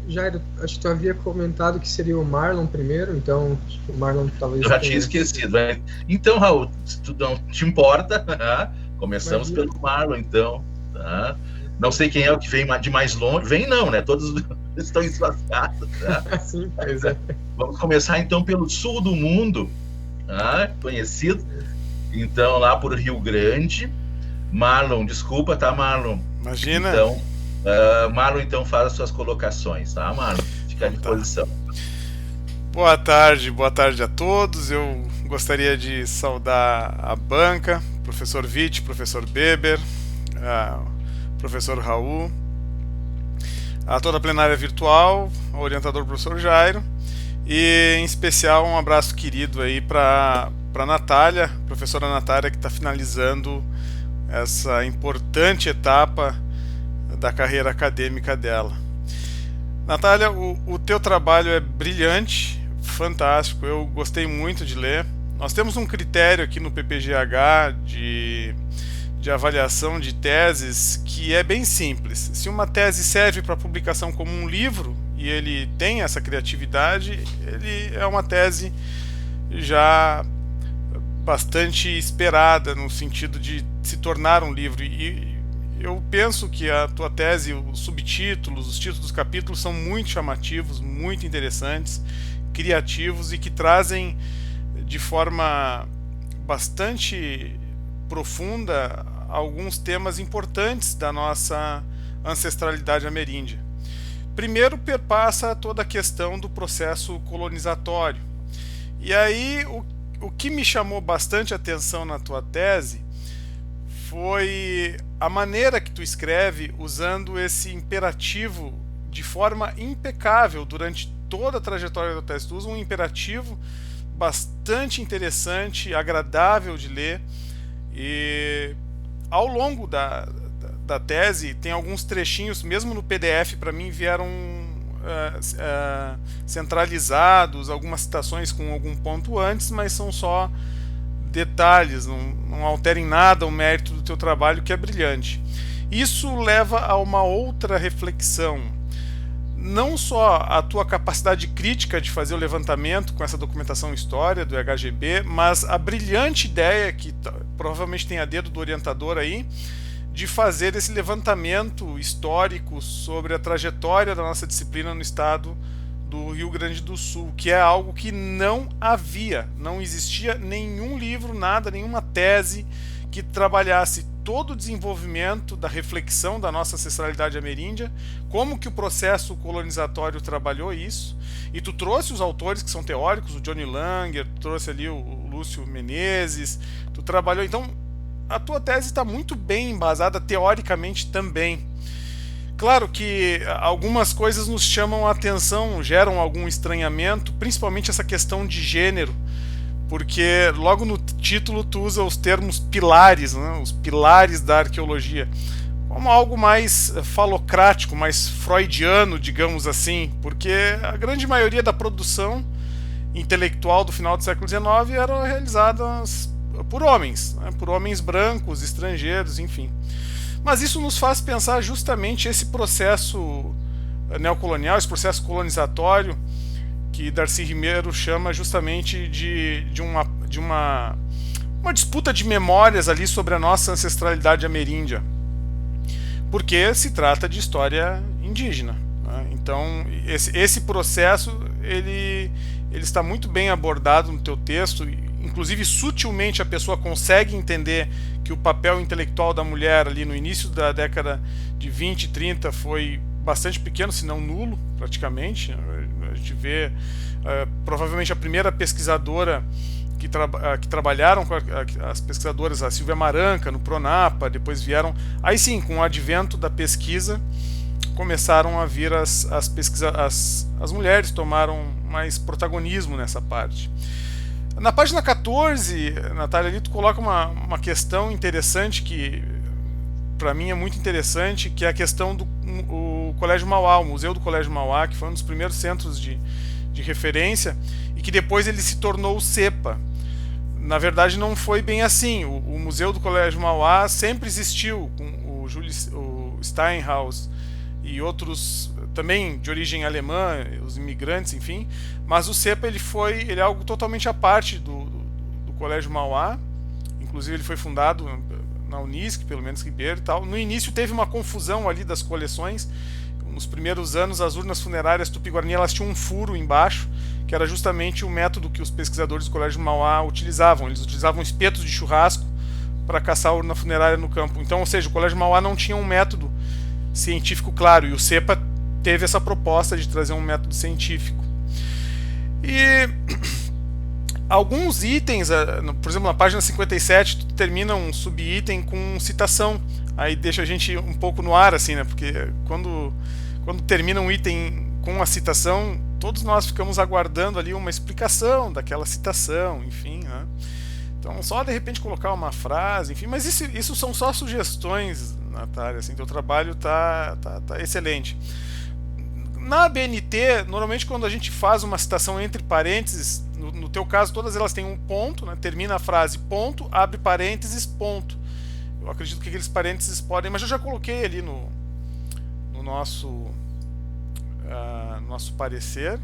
Jairo, acho que tu havia comentado que seria o Marlon primeiro, então o Marlon talvez... Eu já tinha esquecido, né? Então, Raul, se tu não te importa, começamos pelo Marlon, então. Tá? Não sei quem é o que vem de mais longe. Vem não, né? Todos estão eslascados. Tá? Sim, pois é. Vamos começar, então, pelo sul do mundo, tá? Conhecido. Então, lá por Rio Grande. Marlon, desculpa, tá, Marlon? Imagina. Então... Marlon, então, faz as suas colocações, tá, Marlon? Fica à disposição. Boa tarde a todos. Eu gostaria de saudar a banca, professor Witt, professor Beber, professor Raul, a toda a plenária virtual, ao orientador professor Jairo, e em especial um abraço querido aí para a Natália, professora Natália, que está finalizando essa importante etapa da carreira acadêmica dela. Natália, o teu trabalho é brilhante, fantástico, eu gostei muito de ler. Nós temos um critério aqui no PPGH de avaliação de teses que é bem simples. Se uma tese serve para publicação como um livro e ele tem essa criatividade, ele é uma tese já bastante esperada no sentido de se tornar um livro. E eu penso que a tua tese, os subtítulos, os títulos dos capítulos são muito chamativos, muito interessantes, criativos e que trazem de forma bastante profunda alguns temas importantes da nossa ancestralidade ameríndia. Primeiro, perpassa toda a questão do processo colonizatório. E aí, o que me chamou bastante atenção na tua tese foi a maneira que tu escreve usando esse imperativo de forma impecável durante toda a trajetória da tese. Tu usa um imperativo bastante interessante, agradável de ler, e ao longo da tese tem alguns trechinhos, mesmo no PDF para mim vieram centralizados, algumas citações com algum ponto antes, mas são só detalhes, não alterem nada o mérito do teu trabalho, que é brilhante. Isso leva a uma outra reflexão, não só a tua capacidade crítica de fazer o levantamento com essa documentação história do HGB, mas a brilhante ideia, que provavelmente tem a dedo do orientador aí, de fazer esse levantamento histórico sobre a trajetória da nossa disciplina no estado do Rio Grande do Sul, que é algo que não existia nenhum livro, nada, nenhuma tese que trabalhasse todo o desenvolvimento da reflexão da nossa ancestralidade ameríndia, como que o processo colonizatório trabalhou isso, e tu trouxe os autores que são teóricos, o Johnny Langer, tu trouxe ali o Lúcio Menezes, tu trabalhou, então a tua tese está muito bem embasada teoricamente também. Claro que algumas coisas nos chamam a atenção, geram algum estranhamento, principalmente essa questão de gênero, porque logo no título tu usa os termos pilares, né, os pilares da arqueologia, como algo mais falocrático, mais freudiano, digamos assim, porque a grande maioria da produção intelectual do final do século XIX era realizada por homens, né, por homens brancos, estrangeiros, enfim. Mas isso nos faz pensar justamente esse processo neocolonial, esse processo colonizatório, que Darcy Ribeiro chama justamente de uma disputa de memórias ali sobre a nossa ancestralidade ameríndia, porque se trata de história indígena, né? Então esse processo ele está muito bem abordado no teu texto, inclusive sutilmente a pessoa consegue entender que o papel intelectual da mulher ali no início da década de 20 e 30 foi bastante pequeno, se não nulo praticamente. A gente vê provavelmente a primeira pesquisadora que trabalharam com as pesquisadoras, a Silvia Maranca, no Pronapa, depois vieram, aí sim, com o advento da pesquisa, começaram a vir as mulheres tomaram mais protagonismo nessa parte. Na página 14, Natália, ali tu coloca uma questão interessante que para mim é muito interessante, que é a questão do Colégio Mauá, o Museu do Colégio Mauá, que foi um dos primeiros centros de referência e que depois ele se tornou o CEPA. Na verdade não foi bem assim. O Museu do Colégio Mauá sempre existiu, com o Steinhaus e outros também de origem alemã, os imigrantes, enfim, mas o CEPA ele é algo totalmente à parte do Colégio Mauá. Inclusive ele foi fundado na Unisc, pelo menos Ribeiro e tal. No início teve uma confusão ali das coleções. Nos primeiros anos as urnas funerárias Tupi-Guarani elas tinham um furo embaixo, que era justamente o método que os pesquisadores do Colégio Mauá utilizavam. Eles utilizavam espetos de churrasco para caçar a urna funerária no campo. Então, ou seja, o Colégio Mauá não tinha um método científico claro, e o CEPA teve essa proposta de trazer um método científico. E alguns itens, por exemplo, na página 57, termina um subitem com citação. Aí deixa a gente um pouco no ar, assim, né? Porque quando termina um item com a citação, todos nós ficamos aguardando ali uma explicação daquela citação, enfim, né? Então, só de repente colocar uma frase, enfim, mas isso são só sugestões, Natália, assim, teu trabalho tá excelente. Na ABNT, normalmente quando a gente faz uma citação entre parênteses, no teu caso todas elas têm um ponto, né? Termina a frase ponto, abre parênteses, ponto. Eu acredito que aqueles parênteses podem, mas eu já coloquei ali no nosso parecer.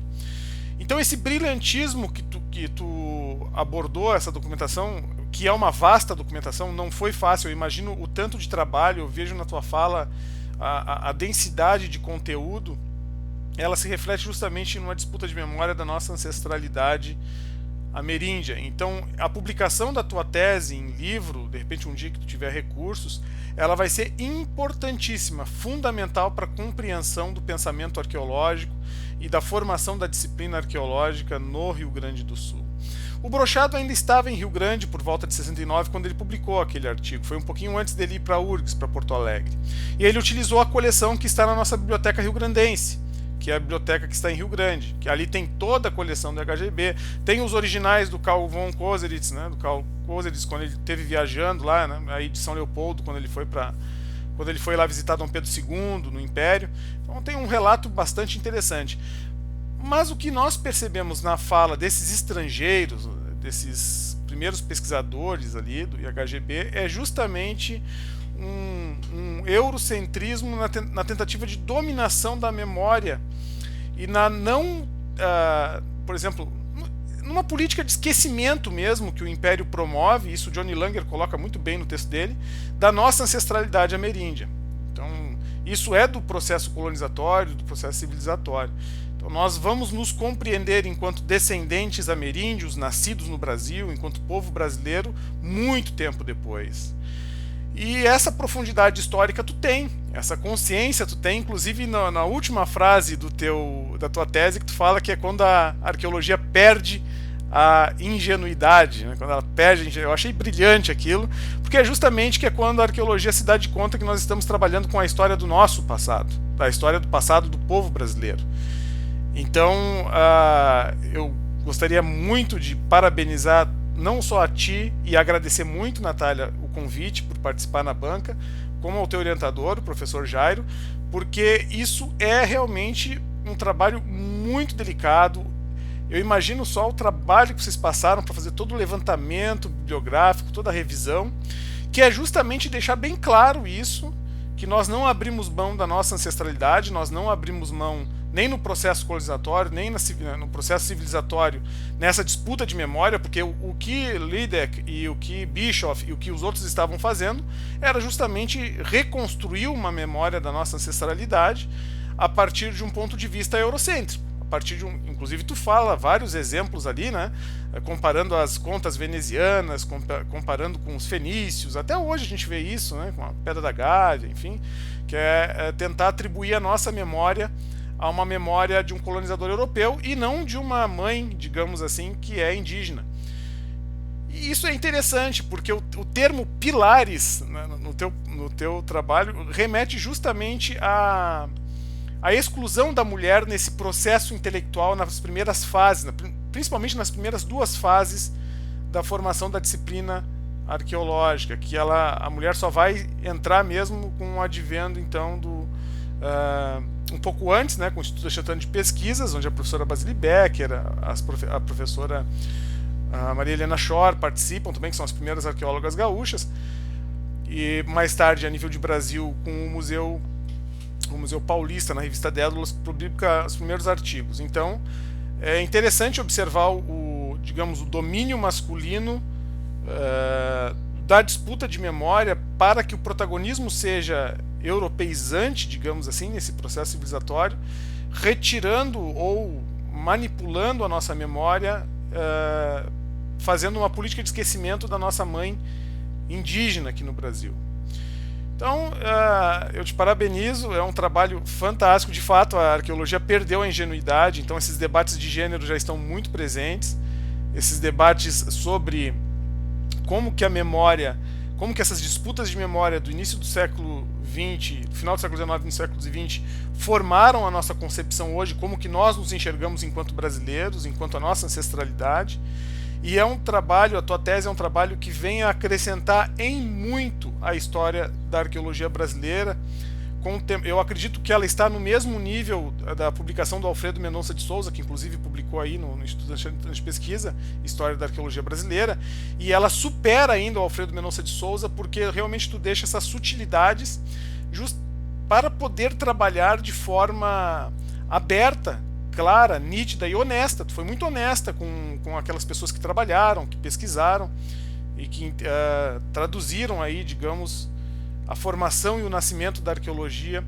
Então esse brilhantismo que tu abordou, essa documentação, que é uma vasta documentação, não foi fácil. Eu imagino o tanto de trabalho, eu vejo na tua fala a densidade de conteúdo, ela se reflete justamente numa disputa de memória da nossa ancestralidade ameríndia. Então, a publicação da tua tese em livro, de repente um dia que tu tiver recursos, ela vai ser importantíssima, fundamental para a compreensão do pensamento arqueológico e da formação da disciplina arqueológica no Rio Grande do Sul. O Brochado ainda estava em Rio Grande por volta de 69, quando ele publicou aquele artigo. Foi um pouquinho antes dele ir para URGS, para Porto Alegre. E ele utilizou a coleção que está na nossa biblioteca rio-grandense, que é a biblioteca que está em Rio Grande, que ali tem toda a coleção do HGB, tem os originais do Carl von Koseritz, né, do Carl Koseritz, quando ele esteve viajando lá, né, aí de São Leopoldo, quando ele foi lá visitar Dom Pedro II no Império. Então tem um relato bastante interessante. Mas o que nós percebemos na fala desses estrangeiros, desses primeiros pesquisadores ali do IHGB, é justamente um eurocentrismo na tentativa de dominação da memória e na não, por exemplo, numa política de esquecimento mesmo que o Império promove, isso Johnny Langer coloca muito bem no texto dele, da nossa ancestralidade ameríndia. Então, isso é do processo colonizatório, do processo civilizatório. Então, nós vamos nos compreender enquanto descendentes ameríndios, nascidos no Brasil, enquanto povo brasileiro, muito tempo depois. E essa profundidade histórica tu tem, essa consciência tu tem, inclusive na última frase da tua tese, que tu fala que é quando a arqueologia perde a ingenuidade, né? Quando ela perde, eu achei brilhante aquilo, porque é justamente que é quando a arqueologia se dá de conta que nós estamos trabalhando com a história do nosso passado, da história do passado do povo brasileiro. Então, eu gostaria muito de parabenizar não só a ti e agradecer muito, Natália, o convite por participar na banca, como ao teu orientador, o professor Jairo, porque isso é realmente um trabalho muito delicado. Eu imagino só o trabalho que vocês passaram para fazer todo o levantamento bibliográfico, toda a revisão, que é justamente deixar bem claro isso, que nós não abrimos mão da nossa ancestralidade, nós não abrimos mão nem no processo colonizatório, nem no processo civilizatório, nessa disputa de memória, porque o que Liddeck e o que Bischoff e o que os outros estavam fazendo era justamente reconstruir uma memória da nossa ancestralidade a partir de um ponto de vista eurocêntrico. A partir de inclusive tu fala vários exemplos ali, né, comparando as contas venezianas, comparando com os fenícios, até hoje a gente vê isso, né, com a Pedra da Gávea, enfim, que é tentar atribuir a nossa memória a uma memória de um colonizador europeu e não de uma mãe, digamos assim, que é indígena. E isso é interessante, porque o termo pilares, né, no teu trabalho remete justamente a exclusão da mulher nesse processo intelectual nas primeiras fases, principalmente nas primeiras 2 fases da formação da disciplina arqueológica, que a mulher só vai entrar mesmo com o advento, então, um pouco antes, né, com o Instituto Nechatano de Pesquisas, onde a professora Basile Becker, a professora Maria Helena Schor participam também, que são as primeiras arqueólogas gaúchas, e mais tarde, a nível de Brasil, com o Museu Paulista, na revista Dédalos, publica os primeiros artigos. Então, é interessante observar o domínio masculino da disputa de memória para que o protagonismo seja europeizante, digamos assim, nesse processo civilizatório, retirando ou manipulando a nossa memória, fazendo uma política de esquecimento da nossa mãe indígena aqui no Brasil. Então, eu te parabenizo, é um trabalho fantástico. De fato, a arqueologia perdeu a ingenuidade, então esses debates de gênero já estão muito presentes, esses debates sobre como que a memória, como que essas disputas de memória do início do século XX, final do século XIX e do século XX, formaram a nossa concepção hoje, como que nós nos enxergamos enquanto brasileiros, enquanto a nossa ancestralidade. E é um trabalho, a tua tese é um trabalho que vem a acrescentar em muito a história da arqueologia brasileira. Eu acredito que ela está no mesmo nível da publicação do Alfredo Mendonça de Souza, que inclusive publicou aí no Instituto de Pesquisa, História da Arqueologia Brasileira, e ela supera ainda o Alfredo Mendonça de Souza, porque realmente tu deixa essas sutilidades para poder trabalhar de forma aberta, clara, nítida e honesta. Tu foi muito honesta com aquelas pessoas que trabalharam, que pesquisaram e que traduziram aí, digamos, a formação e o nascimento da arqueologia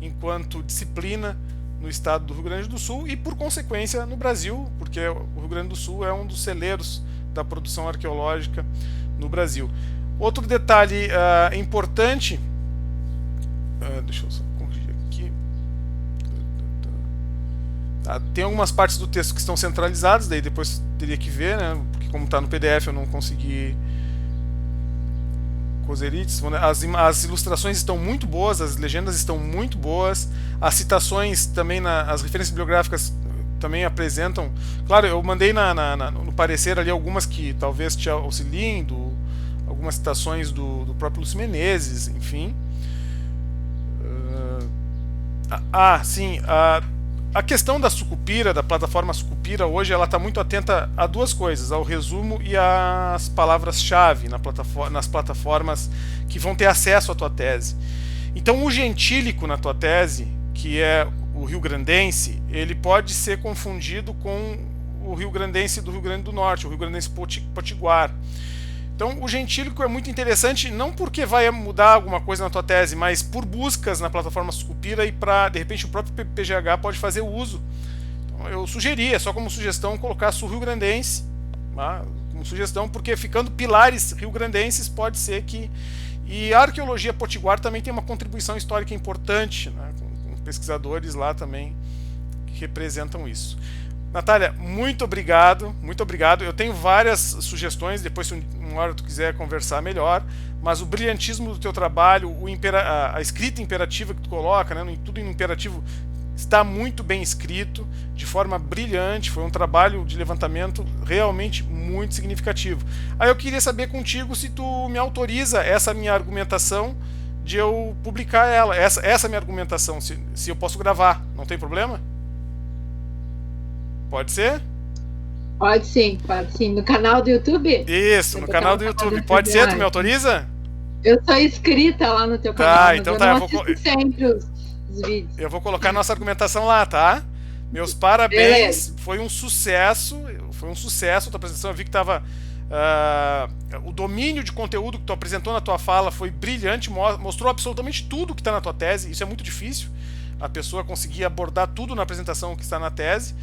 enquanto disciplina no estado do Rio Grande do Sul e, por consequência, no Brasil, porque o Rio Grande do Sul é um dos celeiros da produção arqueológica no Brasil. Outro detalhe importante, deixa eu só corrigir aqui. Tem algumas partes do texto que estão centralizadas, daí depois teria que ver, né, porque como está no PDF eu não consegui. As ilustrações estão muito boas, as legendas estão muito boas, as citações também, as referências bibliográficas também apresentam. Claro, eu mandei no parecer ali algumas que talvez te auxiliem, algumas citações do próprio Lúcio Menezes, enfim. Sim, a questão da Sucupira, da plataforma Sucupira, hoje ela está muito atenta a 2 coisas, ao resumo e às palavras-chave nas plataformas que vão ter acesso à tua tese. Então o gentílico na tua tese, que é o rio-grandense, ele pode ser confundido com o rio-grandense do Rio Grande do Norte, o rio-grandense potiguar. Então o gentílico é muito interessante, não porque vai mudar alguma coisa na tua tese, mas por buscas na plataforma Sucupira e para, de repente, o próprio PGH pode fazer o uso. Então, eu sugeria, só como sugestão, colocar sul-rio-grandense, tá? Como sugestão, porque ficando pilares rio-grandenses pode ser que... E a arqueologia potiguar também tem uma contribuição histórica importante, né? Com pesquisadores lá também que representam isso. Natália, muito obrigado, muito obrigado. Eu tenho várias sugestões, depois se uma hora tu quiser conversar melhor, mas o brilhantismo do teu trabalho, a escrita imperativa que tu coloca, né, tudo em imperativo, está muito bem escrito, de forma brilhante, foi um trabalho de levantamento realmente muito significativo. Aí eu queria saber contigo se tu me autoriza essa minha argumentação de eu publicar ela, essa minha argumentação, se eu posso gravar, não tem problema? Pode ser? Pode sim. No canal do YouTube? Isso, no canal do YouTube. Pode ser? Tu me autoriza? Eu sou inscrita lá no teu canal. Tá, então tá. Eu não assisto sempre os vídeos. Eu vou colocar a nossa argumentação lá, tá? Meus parabéns, Beleza. foi um sucesso a tua apresentação. Eu vi que tava o domínio de conteúdo que tu apresentou na tua fala foi brilhante, mostrou absolutamente tudo que está na tua tese. Isso é muito difícil, a pessoa conseguir abordar tudo na apresentação que está na tese.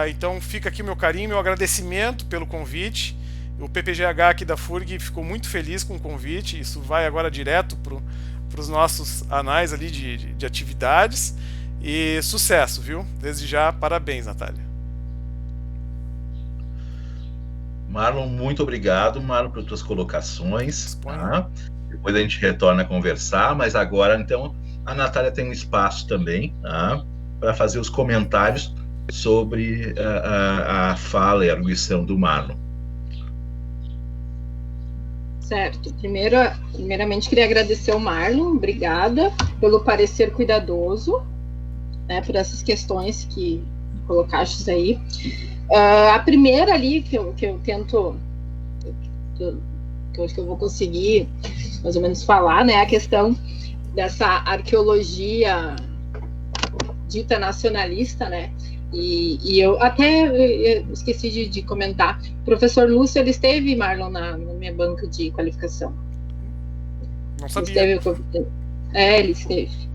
Então fica aqui o meu carinho, meu agradecimento pelo convite. O PPGH aqui da FURG ficou muito feliz com o convite. Isso vai agora direto para os nossos anais ali de atividades. E sucesso, viu? Desde já, parabéns, Natália. Marlon, muito obrigado, Marlon, por tuas colocações. Tá? Depois a gente retorna a conversar, mas agora, então, a Natália tem um espaço também, tá? Para fazer os comentários sobre a fala e a arguição do Marlon. Certo. Primeiramente, queria agradecer ao Marlon, obrigada pelo parecer cuidadoso, né, por essas questões que colocaste aí. A primeira ali que eu tento, que eu acho que eu vou conseguir mais ou menos falar, né, a questão dessa arqueologia dita nacionalista, né, e eu até esqueci de comentar, o professor Lúcio, ele esteve, Marlon, na minha banca de qualificação. Não sabia. Ele esteve.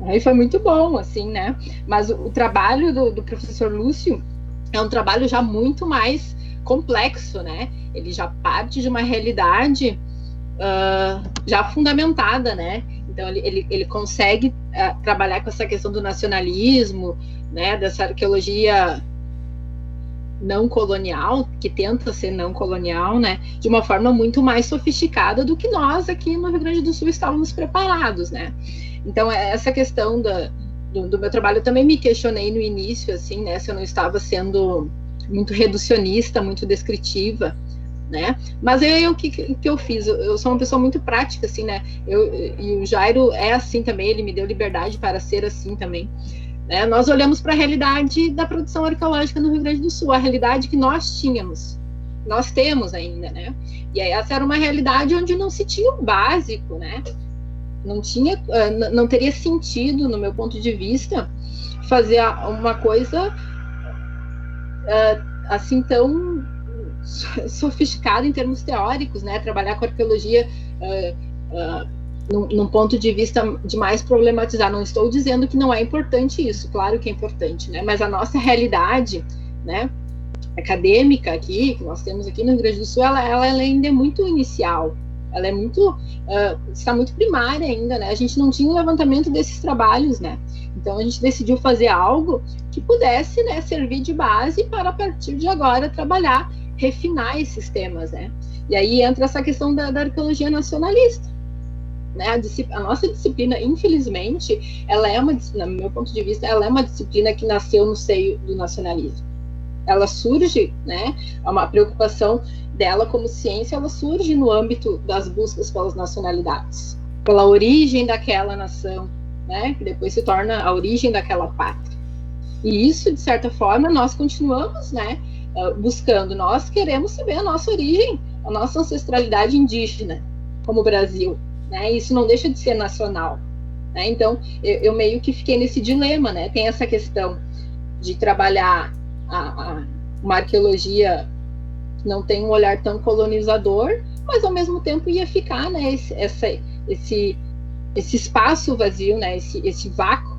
Aí foi muito bom, assim, né? Mas o trabalho do professor Lúcio é um trabalho já muito mais complexo, né? Ele já parte de uma realidade já fundamentada, né? Então, ele consegue trabalhar com essa questão do nacionalismo, né? Dessa arqueologia não colonial, que tenta ser não colonial, né? De uma forma muito mais sofisticada do que nós aqui no Rio Grande do Sul estávamos preparados, né? Então, essa questão do meu trabalho, eu também me questionei no início, assim, né, se eu não estava sendo muito reducionista, muito descritiva, né? Mas o que eu fiz? Eu sou uma pessoa muito prática, assim, né? E o Jairo é assim também, ele me deu liberdade para ser assim também, né? Nós olhamos para a realidade da produção arqueológica no Rio Grande do Sul, a realidade que nós temos ainda, né? E aí essa era uma realidade onde não se tinha o básico, né? Não teria sentido, no meu ponto de vista, fazer uma coisa assim tão sofisticada em termos teóricos, né? Trabalhar com arqueologia num ponto de vista de mais problematizar. Não estou dizendo que não é importante isso, claro que é importante, né? Mas a nossa realidade, né, acadêmica aqui, que nós temos aqui no Rio Grande do Sul, ela ainda é muito inicial. Ela é está muito primária ainda, né? A gente não tinha um levantamento desses trabalhos, né? Então a gente decidiu fazer algo que pudesse, né, servir de base para, a partir de agora, trabalhar, refinar esses temas, né? E aí entra essa questão da arqueologia nacionalista, né? A nossa disciplina, infelizmente, no meu ponto de vista, ela é uma disciplina que nasceu no seio do nacionalismo. Ela surge, né? Uma preocupação dela como ciência, ela surge no âmbito das buscas pelas nacionalidades, pela origem daquela nação, né, que depois se torna a origem daquela pátria. E isso, de certa forma, nós continuamos, né, buscando. Nós queremos saber a nossa origem, a nossa ancestralidade indígena, como Brasil, né, isso não deixa de ser nacional, né? Então, eu meio que fiquei nesse dilema, né, tem essa questão de trabalhar uma arqueologia que não tem um olhar tão colonizador, mas ao mesmo tempo ia ficar, né, esse espaço vazio, né, esse vácuo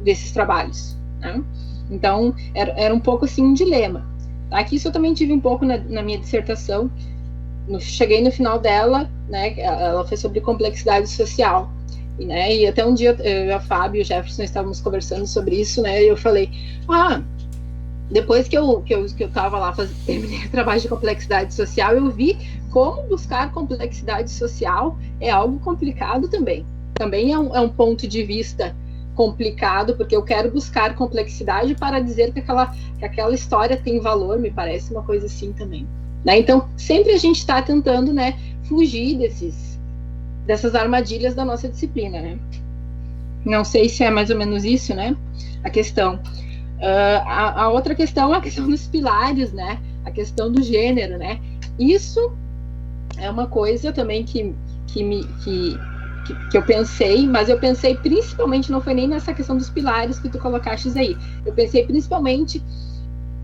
desses trabalhos, né? Então era um pouco assim um dilema. Aqui isso eu também tive um pouco na minha dissertação. Cheguei no final dela, né, ela foi sobre complexidade social, e até um dia eu e a Fábio e o Jefferson estávamos conversando sobre isso, né, e eu falei, depois que eu estava lá, terminei o trabalho de complexidade social, eu vi como buscar complexidade social é algo complicado também. Também é um ponto de vista complicado, porque eu quero buscar complexidade para dizer que aquela história tem valor, me parece uma coisa assim também, né? Então, sempre a gente está tentando, né, fugir dessas armadilhas da nossa disciplina, né? Não sei se é mais ou menos isso, né, a questão. A outra questão é a questão dos pilares, né? A questão do gênero, né? Isso é uma coisa também que que eu pensei, mas eu pensei principalmente, não foi nem nessa questão dos pilares que tu colocaste aí, eu pensei principalmente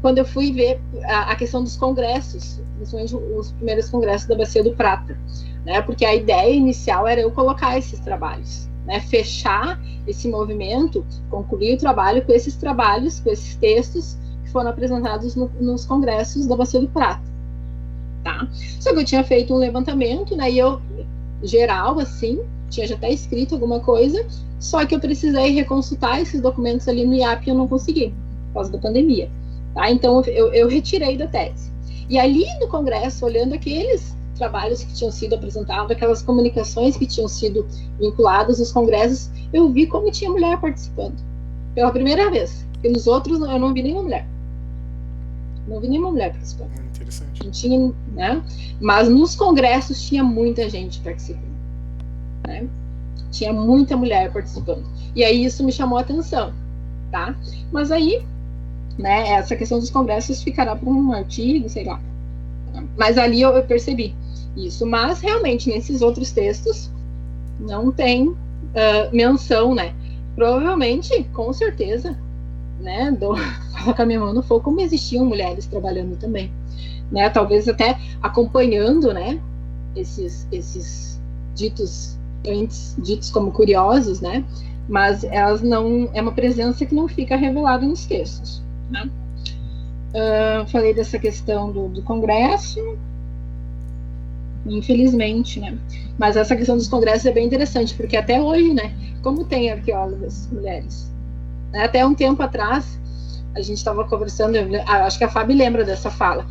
quando eu fui ver a questão dos congressos, principalmente os primeiros congressos da Bacia do Prata, né? Porque a ideia inicial era eu colocar esses trabalhos, né? Fechar esse movimento, concluir o trabalho com esses trabalhos, com esses textos que foram apresentados nos congressos da Bacia do Prata, tá? Só que eu tinha feito um levantamento, né? E eu, geral, assim, tinha já até escrito alguma coisa, só que eu precisei reconsultar esses documentos ali no IAP e eu não consegui, por causa da pandemia. Tá? Então, eu retirei da tese. E ali no Congresso, olhando aqueles trabalhos que tinham sido apresentados, aquelas comunicações que tinham sido vinculadas aos congressos, eu vi como tinha mulher participando. Pela primeira vez. Porque nos outros eu não vi nenhuma mulher. Não vi nenhuma mulher participando. Interessante. Não tinha, né? Mas nos congressos tinha muita gente participando. Né? Tinha muita mulher participando. E aí isso me chamou a atenção. Tá? Mas aí, né, essa questão dos congressos ficará para um artigo, sei lá. Mas ali eu percebi isso. Mas realmente nesses outros textos não tem menção, né? Provavelmente, com certeza, né? Colocar minha mão no fogo, como existiam mulheres trabalhando também, né? Talvez até acompanhando, né? Esses ditos antes ditos como curiosos, né? Mas elas não é uma presença que não fica revelada nos textos. Né? Falei dessa questão do Congresso, infelizmente, né? Mas essa questão dos congressos é bem interessante, porque até hoje, né? Como tem arqueólogas mulheres? Né? Até um tempo atrás, a gente estava conversando, acho que a Fábio lembra dessa fala,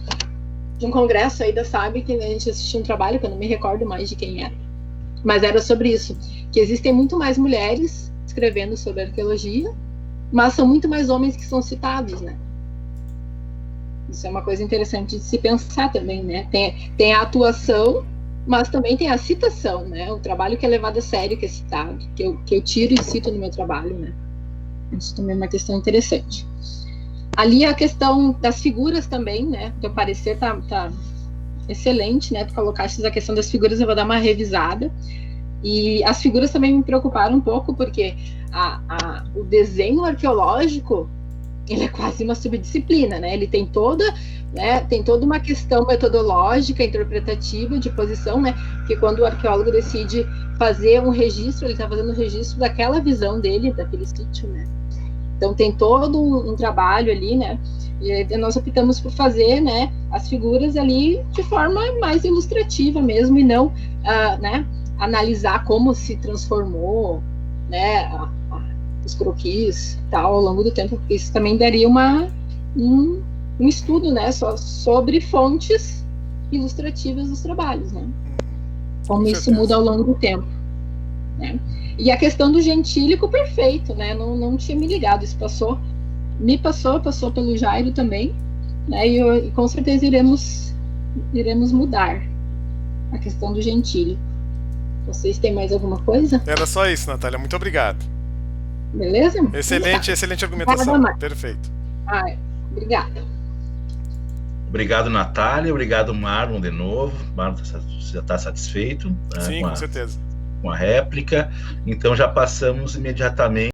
de um congresso aí da FAB, que a gente assistiu um trabalho, que eu não me recordo mais de quem era, mas era sobre isso, que existem muito mais mulheres escrevendo sobre arqueologia, mas são muito mais homens que são citados, né? Isso é uma coisa interessante de se pensar também, né? Tem a atuação, mas também tem a citação, né? O trabalho que é levado a sério, que é citado, que eu tiro e cito no meu trabalho, né? Isso também é uma questão interessante. Ali a questão das figuras também, né? Teu parecer tá excelente, né? Tu colocaste a questão das figuras, eu vou dar uma revisada. E as figuras também me preocuparam um pouco, porque o desenho arqueológico, ele é quase uma subdisciplina, né? Ele tem toda uma questão metodológica, interpretativa, de posição, né? Porque quando o arqueólogo decide fazer um registro, ele está fazendo um registro daquela visão dele, daquele sítio, né? Então tem todo um trabalho ali, né? E nós optamos por fazer, né, as figuras ali de forma mais ilustrativa mesmo, e não, né, analisar como se transformou, né, os croquis, tal, ao longo do tempo, porque isso também daria um estudo, né, só sobre fontes ilustrativas dos trabalhos, né, como isso muda ao longo do tempo, né. E a questão do gentílico, perfeito, né, não tinha me ligado, isso passou pelo Jairo também, né, e com certeza iremos mudar a questão do gentílico. Vocês têm mais alguma coisa? Era só isso, Natália. Muito obrigado. Beleza? Excelente argumentação. Perfeito. Obrigada. Obrigado, Natália. Obrigado, Marlon, de novo. Marlon já está satisfeito, né, Sim, com certeza. Com a réplica. Então já passamos imediatamente